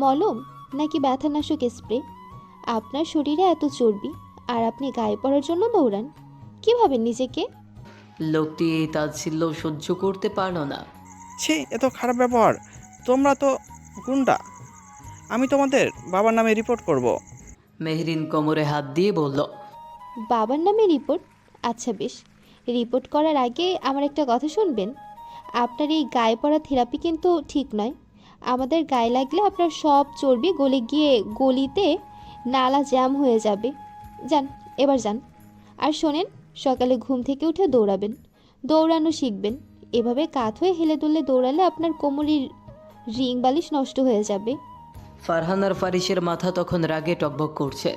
মলম নাকি ব্যথানাশক স্প্রে? আপনার শরীরে এত চর্বি আর আপনি গায়ে পড়ার জন্য দৌড়ান? কি ভাবেন নিজেকে? লোকটি এই তাচ্ছিল্য সহ্য করতে পারল না। ছি, এত খারাপ ব্যবহার! তোমরা তো গুন্ডা। আমি তোমাদের বাবার নামে রিপোর্ট করব। মেহেরিন কোমরে হাত দিয়ে বলল, বাবার নামে রিপোর্ট? আচ্ছা বেশ, রিপোর্ট করার আগে আমার একটা কথা শুনবেন। আপনার এই গায়ে পড়া থেরাপি কিন্তু ঠিক নয়। আমাদের গায়ে লাগলে আপনার সব চর্বি গলে গিয়ে গলিতে নালা জ্যাম হয়ে যাবে। যান, এবার যান। আর শোনেন, সকালে ঘুম থেকে উঠে দৌড়াবেন, দৌড়ানো শিখবেন। এভাবে কাত হয়ে হেলে দুলে দৌড়ালে আপনার কোমরের রিং বালিশ নষ্ট হয়ে যাবে। ফারহান আর ফারিসের মাথা তখন রাগে টকবক করছে।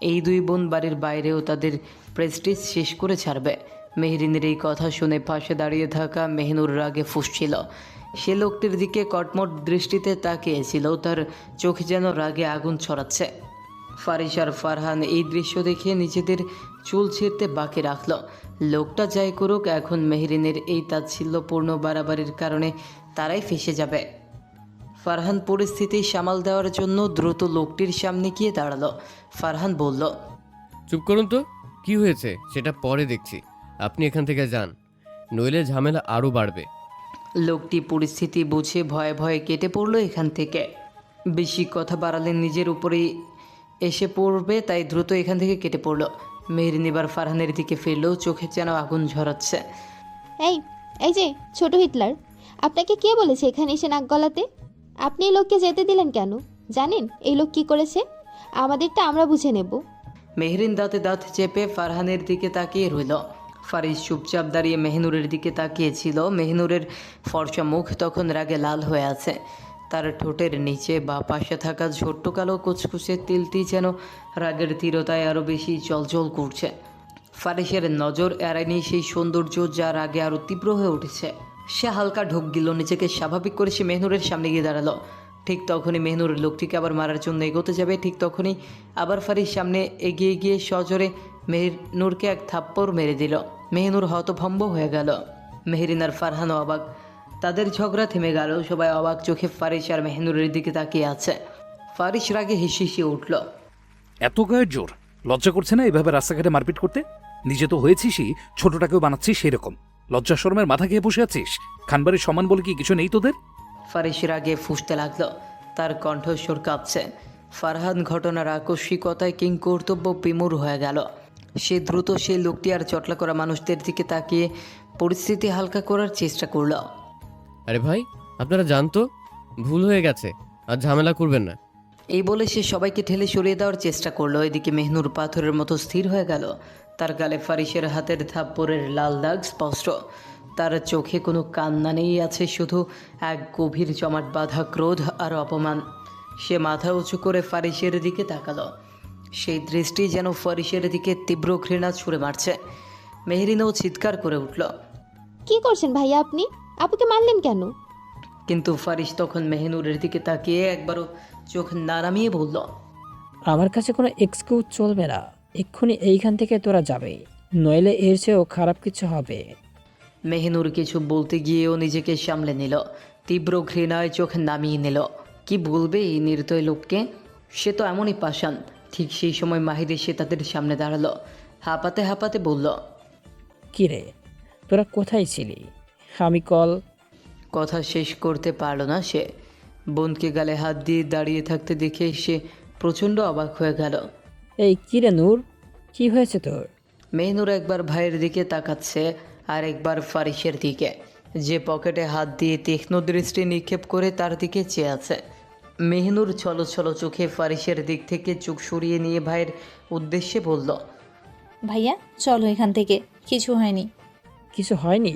এই দুই বোন বাড়ির বাইরেও তাদের প্রেস্টিজ শেষ করে ছাড়বে। মেহরিনের এই কথা শুনে পাশে দাঁড়িয়ে থাকা মেহনুর রাগে ফুঁসছিল। সে লোকটির দিকে কটমট দৃষ্টিতে তাকিয়েছিল, তার চোখ যেন রাগে আগুন ছড়াচ্ছে। ফারিস আর ফারহান এই দৃশ্য দেখে নিজেদের চুল ছিঁড়তে বাকি রাখল। লোকটা যাই করুক, এখন মেহরিনের এই তাচ্ছিল্যপূর্ণ বাড়াবাড়ির কারণে তারাই ফেঁসে যাবে। ফারহান পরিস্থিতি সামাল দেওয়ার জন্য দ্রুত লোকটির সামনে গিয়ে দাঁড়ালো। ফারহান বলল, চুপ করুন তো, কি হয়েছে সেটা পরে দেখছি। আপনি এখান থেকে যান, নইলে ঝামেলা আরও বাড়বে। লোকটি পরিস্থিতি বুঝে ভয়ে ভয়ে কেটে পড়লো এখান থেকে। বেশি কথা বাড়ালে নিজের উপরেই এসে পড়বে, তাই দ্রুত এখান থেকে কেটে পড়লো। মেহরিন এবার ফারহানের দিকে ফিরলেও চোখে যেন আগুন ঝরাচ্ছে। এই এই যে ছোট হিটলার, আপনাকে কে বলেছে এখানে এসে নাক গলাতে? আপনি এই লোককে যেতে দিলেন কেন? জানেন এই লোক কি করেছে? আমাদেরটা আমরা বুঝে নেব। মেহরিন দাঁতে দাঁত চেপে ফারহানের দিকে তাকিয়ে রইল। ফারিস চুপচাপ দাঁড়িয়ে মেহনুরের দিকে তাকিয়েছিল। মেহনুরের ফর্সা মুখ তখন রাগে লাল হয়ে আছে। তার ঠোঁটের নিচে বা পাশে থাকা ছোট্ট কালো কুচকুচে তিলটি যেন রাগের তীরতায় আরও বেশি জলজল করছে। ফারিসের নজর এড়ায়নি সেই সৌন্দর্য, যা রাগে আরও তীব্র হয়ে উঠেছে। সে হালকা ঢোক গিল, নিজেকে স্বাভাবিক করে সে মেহনুরের সামনে গিয়ে দাঁড়ালো। ঠিক তখনই মেহনুরের লোকটিকে আবার মারার জন্য এগোতে যাবে। ঠিক তখনই আবার ফারিস সামনে এগিয়ে গিয়ে সজোরে মেহনুরকে এক থাপ্পড় মেরে দিল। মেহনুর হতভম্ব হয়ে গেল। মেহরিন আর ফারহানও অবাক। তাদের ঝগড়া থেমে গেল। সবাই অবাক চোখে ফারিস আর মেহনুরের দিকে তাকিয়ে আছে। ফারিস রাগে হিসিয়ে উঠল। এত গায়ের জোর! লজ্জা করছে না এভাবে রাস্তাঘাটে মারপিট করতে? নিজে তো হয়েছিসই, ছোটটাকেও বানাচ্ছিস সেই রকম। লজ্জা শরমের মাথা খেয়ে বসে আছিস? খানবাড়ির সম্মান বলে কি কিছু নেই তোদের? ফারিস রাগে ফুঁসতে লাগলো, তার কণ্ঠস্বর কাঁপছে। ফারহান ঘটনার আকস্মিকতায় কিংকর্তব্য বিমূঢ় হয়ে গেল। সে দ্রুত সেই লোকটি আর চটলা করা মানুষদের দিকে তাকিয়ে পরিস্থিতি হালকা করার চেষ্টা করল। আরে ভাই, আপনারা জানতো ভুল হয়ে গেছে, আর ঝামেলা করবেন না। এই বলে সে সবাইকে ঠেলে সরিয়ে দেওয়ার চেষ্টা করলো। এদিকে মেহনুর পাথরের মতো স্থির হয়ে গেল। তার গালে ফারিসের হাতের থাপ্পড়ের লাল দাগ স্পষ্ট। তার চোখে কোনো কান্না নেই, আছে শুধু এক গভীর জমাট বাঁধা ক্রোধ আর অপমান। সে মাথা উঁচু করে ফারিসের দিকে তাকালো। সেই দৃষ্টি যেন ফারিসের দিকে তীব্র ঘৃণা ছুঁড়ে মারছে। মেহরিনও চিৎকার করে উঠল। কি করছেন ভাইয়া আপনি? আপুকে মারলেন কেন? কিন্তু ফারিস তখন মেহনুরের দিকে তাকিয়ে একবারও চোখ না নামিয়ে বলল, আমার কাছে কোনো এক্সকিউজ চলবে না। এক্ষুনি এইখান থেকে তোরা যাবে, নইলে এর চেয়েও খারাপ কিছু হবে। মেহনুর কিছু বলতে গিয়েও নিজেকে সামলে নিল। তীব্র ঘৃণায় চোখ নামিয়ে নিল। কি বলবে এই নির্দয় লোককে? সে তো এমনই পাষাণ। ঠিক সেই সময় মাহির এসে তাদের সামনে দাঁড়ালো। হাঁপাতে হাঁপাতে বলল, কিরে, তোরা কোথায় ছিলি? আমি কথা শেষ করতে পারল না সে। বোনকে গালে হাত দিয়ে দাঁড়িয়ে থাকতে দেখে সে প্রচণ্ড অবাক হয়ে গেল। এই কিরে নূর, কি হয়েছে তোর? মেহনুর একবার ভাইয়ের দিকে তাকাচ্ছে আর একবার ফারিসের দিকে, যে পকেটে হাত দিয়ে তীক্ষ্ণ দৃষ্টি নিক্ষেপ করে তার দিকে চেয়ে আছে। মেহনুর ছলো ছলো চোখে ফারিসের দিক থেকে চোখ সরিয়ে নিয়ে ভাইয়ের উদ্দেশ্যে বলল, ভাইয়া চলো এখান থেকে, কিছু হয়নি। কিছু হয়নি?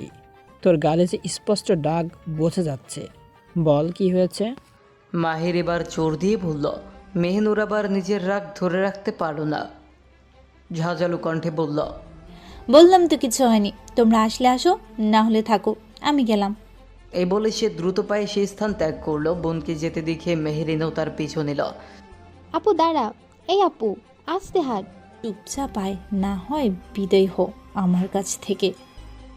তোর গালে যে স্পষ্ট দাগ বোঝা যাচ্ছে, বল কি হয়েছে? মাহির এবার জোর দিয়ে বলল। মেহনুর আবার নিজের রাগ ধরে রাখতে পারল না, ঝাঁঝালো কণ্ঠে বলল, বললাম তো কিছু হয়নি, তোমরা আসলে আসো, না হলে থাকো, আমি গেলাম। এই বলে সে দ্রুত পায়ে সেই স্থান ত্যাগ করলো। বোনকে যেতে দেখে মেহেরিনও তার পিছু নিল। আপু দাঁড়া, এই আপু আস্তে হাট। চুপচাপ আয়, না হয় বিদায় হো আমার কাছ থেকে।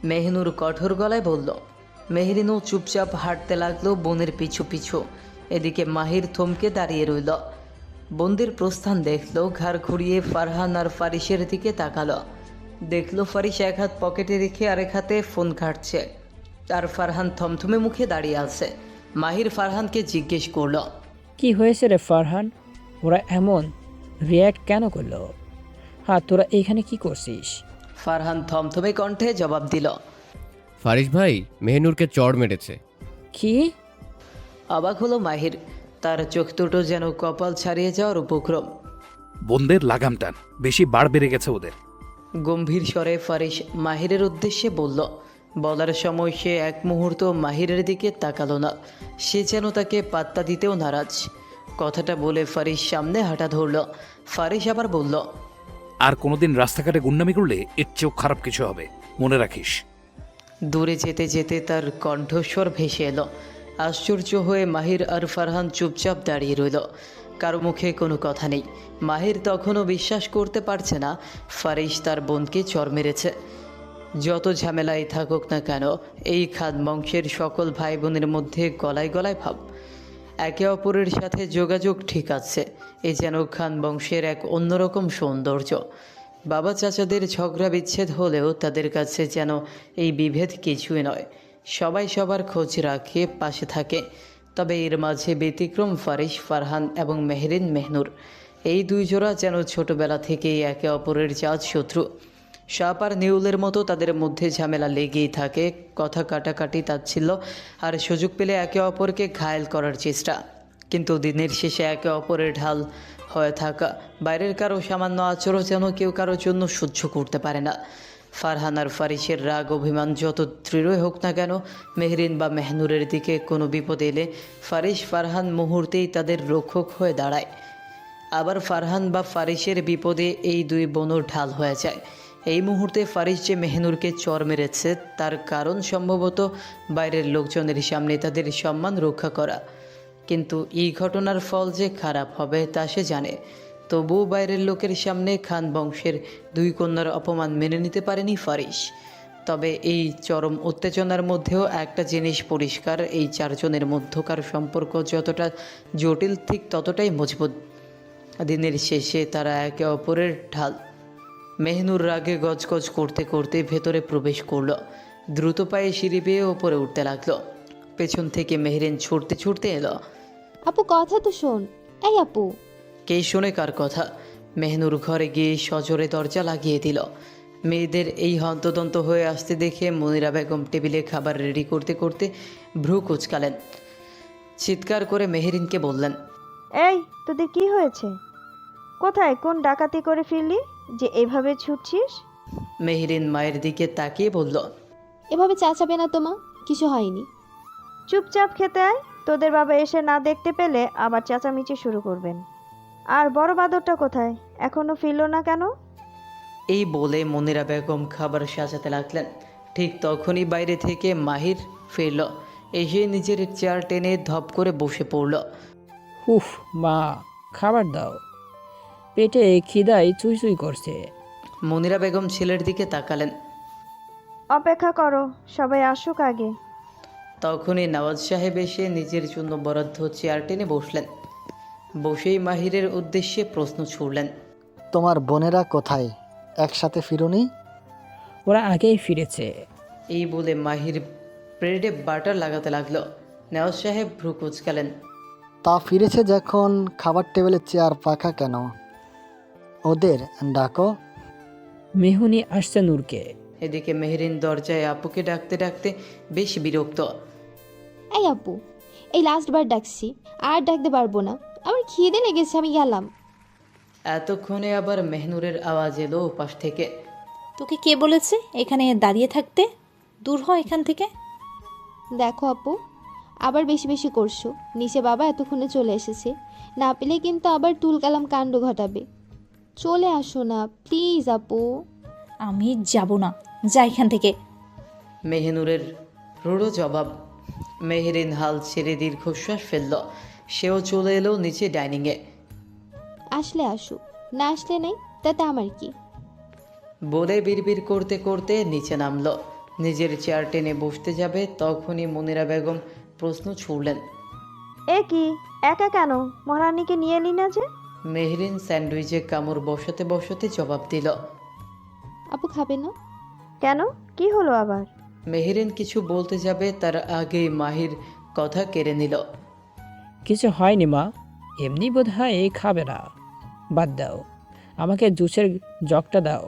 মেহনুর কঠোর গলায় বলল। মেহেরিনও চুপচাপ হাঁটতে লাগলো বোনের পিছু পিছু। এদিকে মাহির থমকে দাঁড়িয়ে রইল। বোনদের প্রস্থান দেখলো, ঘাড় ঘুরিয়ে ফারহান আর ফারিসের দিকে তাকালো। দেখলো ফারিস এক হাত পকেটে রেখে আরেক হাতে ফোন ঘাঁটছে, আর ফারহান থমথমে মুখে দাঁড়িয়ে আছে। মাহির ফারহানকে জিজ্ঞেস করলো, কি হয়েছে রে ফারহান? ওরা এমন রিয়্যাক্ট কেন করলো? হ্যাঁ, তোরা এইখানে কি করছিস? ফারহান থমথমে কণ্ঠে জবাব দিল, ফারিস ভাই মেহনুরকে চড় মেরেছে। কি? অবাক হলো মাহির। তার চোখ দুটো যেন কপাল ছাড়িয়ে যাওয়ার উপক্রম। বোনদের লাগাম টান, বেশি বাড় বেড়ে গেছে ওদের। গম্ভীর স্বরে ফারিস মাহিরের উদ্দেশ্যে বলল। বলার সময় সে এক মুহূর্ত মাহিরের দিকে তাকালো না। সে যেন তাকে পাত্তা দিতেও নারাজ। কথাটা বলে ফারিস সামনে হাঁটা ধরল। ফারিস আবার বলল, আর কোনোদিন রাস্তাঘাটে গুন্ডামি করলে এর চেয়েও খারাপ কিছু হবে, মনে রাখিস। দূরে যেতে যেতে তার কণ্ঠস্বর ভেসে এলো। আশ্চর্য হয়ে মাহির আর ফারহান চুপচাপ দাঁড়িয়ে রইল। কারো মুখে কোনো কথা নেই। মাহির তখনও বিশ্বাস করতে পারছে না ফারিস তার বোনকে চর মেরেছে। যত ঝামেলাই থাকুক না কেন, এই খান বংশের সকল ভাই বোনের মধ্যে গলায় গলায় ভাব। একে অপরের সাথে যোগাযোগ ঠিক আছে। এ যেন খান বংশের এক অন্যরকম সৌন্দর্য। বাবা চাচাদের ঝগড়া বিচ্ছেদ হলেও তাদের কাছে যেন এই বিভেদ কিছুই নয়। সবাই সবার খোঁজ রাখে, পাশে থাকে। তবে এর মাঝে ব্যতিক্রম ফারিস, ফারহান এবং মেহরিন মেহনুর। এই দুই জোড়া যেন ছোটবেলা থেকেই একে অপরের জাত শত্রু। সাপ আর নেউলের মতো তাদের মধ্যে ঝামেলা লেগেই থাকে, কথা কাটাকাটি তাচ্ছিল্য, আর সুযোগ পেলে একে অপরকে ঘায়েল করার চেষ্টা। কিন্তু দিনের শেষে একে অপরের ঢাল হয়ে থাকা। বাইরের কারো সামান্য আচরণ যেন কেউ কারোর জন্য সহ্য করতে পারে না। ফারহান আর ফারিসের রাগ অভিমান যত দৃঢ়ই হোক না কেন, মেহরিন বা মেহনুরের দিকে কোনো বিপদ এলে ফারিস ফারহান মুহূর্তেই তাদের রক্ষক হয়ে দাঁড়ায়। আবার ফারহান বা ফারিসের বিপদে এই দুই বোনও ঢাল হয়ে যায়। এই মুহূর্তে ফারিস যে মেহনুরকে চর মেরেছে তার কারণ সম্ভবত বাইরের লোকজনের সামনে তাদের সম্মান রক্ষা করা। কিন্তু এই ঘটনার ফল যে খারাপ হবে তা সে জানে। তবুও বাইরের লোকের সামনে খান বংশের দুই কন্যার অপমান মেনে নিতে পারেনি ফারিস। তবে এই চরম উত্তেজনার মধ্যেও একটা জিনিস পরিষ্কার, এই চারজনের মধ্যকার সম্পর্ক যতটা জটিল ঠিক ততটাই মজবুত। দিনের শেষে তারা একে অপরের ঢাল। মেহনুর রাগে গজগজ করতে করতে ভেতরে প্রবেশ করলো। দ্রুত পায়ে সিঁড়ি বেয়ে ওপরে উঠতে লাগলো। পেছন থেকে মেহরিন ছুটতে ছুটতে এলো। আপু কথা তো শোন। এই আপু। কে শোনে কার কথা? মেহনুর ঘরে গিয়ে সজোরে দরজা লাগিয়ে দিল। মেয়েদের এই হন্তদন্ত হয়ে আসতে দেখে মনিরা বেগম টেবিলে খাবার রেডি করতে করতে ভ্রু কুচকালেন। চিৎকার করে মেহরিনকে বললেন, এই তোদের কি হয়েছে? কোথায় কোন ডাকাতি করে ফিরলি যে এভাবে ছুটছিস? মেহরিন মায়ের দিকে তাকিয়ে বলল, এভাবে চাচাবে না তোমা, কিছু হয়নি। চুপচাপ খেতে আয়, তোদের বাবা এসে না দেখতে পেলে আবার চেঁচামেচি শুরু করবেন। আর বড় বাদরটা কোথায়, এখনো ফিরলো না কেন? এই বলে মনিরা বেগম খাবার সাজাতে লাগলেন। ঠিক তখনই বাইরে থেকে মাহির ফিরল। এসে নিজের চেয়ার টেনে ধপ করে বসে পড়ল। উফ মা, খাবার দাও, পেটে খিদায় চুই চুই করছে। মনিরা বেগম ছেলের দিকে তাকালেন। অপেক্ষা করো, সবাই আসুক আগে। তখনই নওয়াজ সাহেব এসে নিজের জন্য বরাদ্দ চেয়ার টেনে বসলেন। বসেই মাহিরের উদ্দেশ্যে প্রশ্ন ছুড়লেন, তোমার বোনেরা কোথায়? একসাথে ফিরোনি? ওরা আগেই ফিরেছে। এই বলে মাহির ব্রেডে বাটার লাগাতে লাগলো। নওয়াজ সাহেব ভ্রু কুচকালেন। তা ফিরেছে যখন খাবার টেবিলে চেয়ার পাখা কেন? ওদের ডাকো। মেহুনি আসছে নূরকে। এদিকে মেহরিন দরজায় আপুকে ডাকতে ডাকতে বেশ বিরক্ত। এই আপু, এই লাস্টবার ডাকছি, আর ডাকতে পারবো না, আমার খিদে লেগেছে, আমি গেলাম। এতক্ষণে আবার মেহনুরের আওয়াজ এলো ওপাশ থেকে। তোকে কে বলেছে এখানে দাঁড়িয়ে থাকতে? দূর হ এখান থেকে। দেখো আপু, আবার বেশি বেশি করছো। নিচে বাবা এতক্ষণে চলে এসেছে, না পেলে কিন্তু আবার তুলকালাম কাণ্ড ঘটাবে। চলে আসো না প্লিজ আপু। আমি যাব না, যা এখান থেকে। মেহনুরের রূঢ় জবাব। মেহেরিন হাল ছেড়ে দীর্ঘশ্বাস ফেলল। সেও চলে এলো নিচে ডাইনিংয়ে। আসলে আসুক, না আসলে নেই, তাতে আমার কি। বলে বিড়বিড় করতে করতে নিচে নামলো। নিজের চেয়ার টেনে বসতে যাবে তখনই মনিরা বেগম প্রশ্ন ছুড়লেন, এ কি একা কেন? মহারানীকে নিয়ে এলি না যে? মেহরিন স্যান্ডউইচে কামড় বসাতে বসাতে জবাব দিল। আপু খাবে না? কেন, কি হলো আবার? মেহরিন কিছু বলতে যাবে তার আগেই মাহির কথা কেড়ে নিল। কিছু হয়নি মা, এমনি বোধ হয় খাবে না। বাদ দাও, আমাকে জুসের জগটা দাও।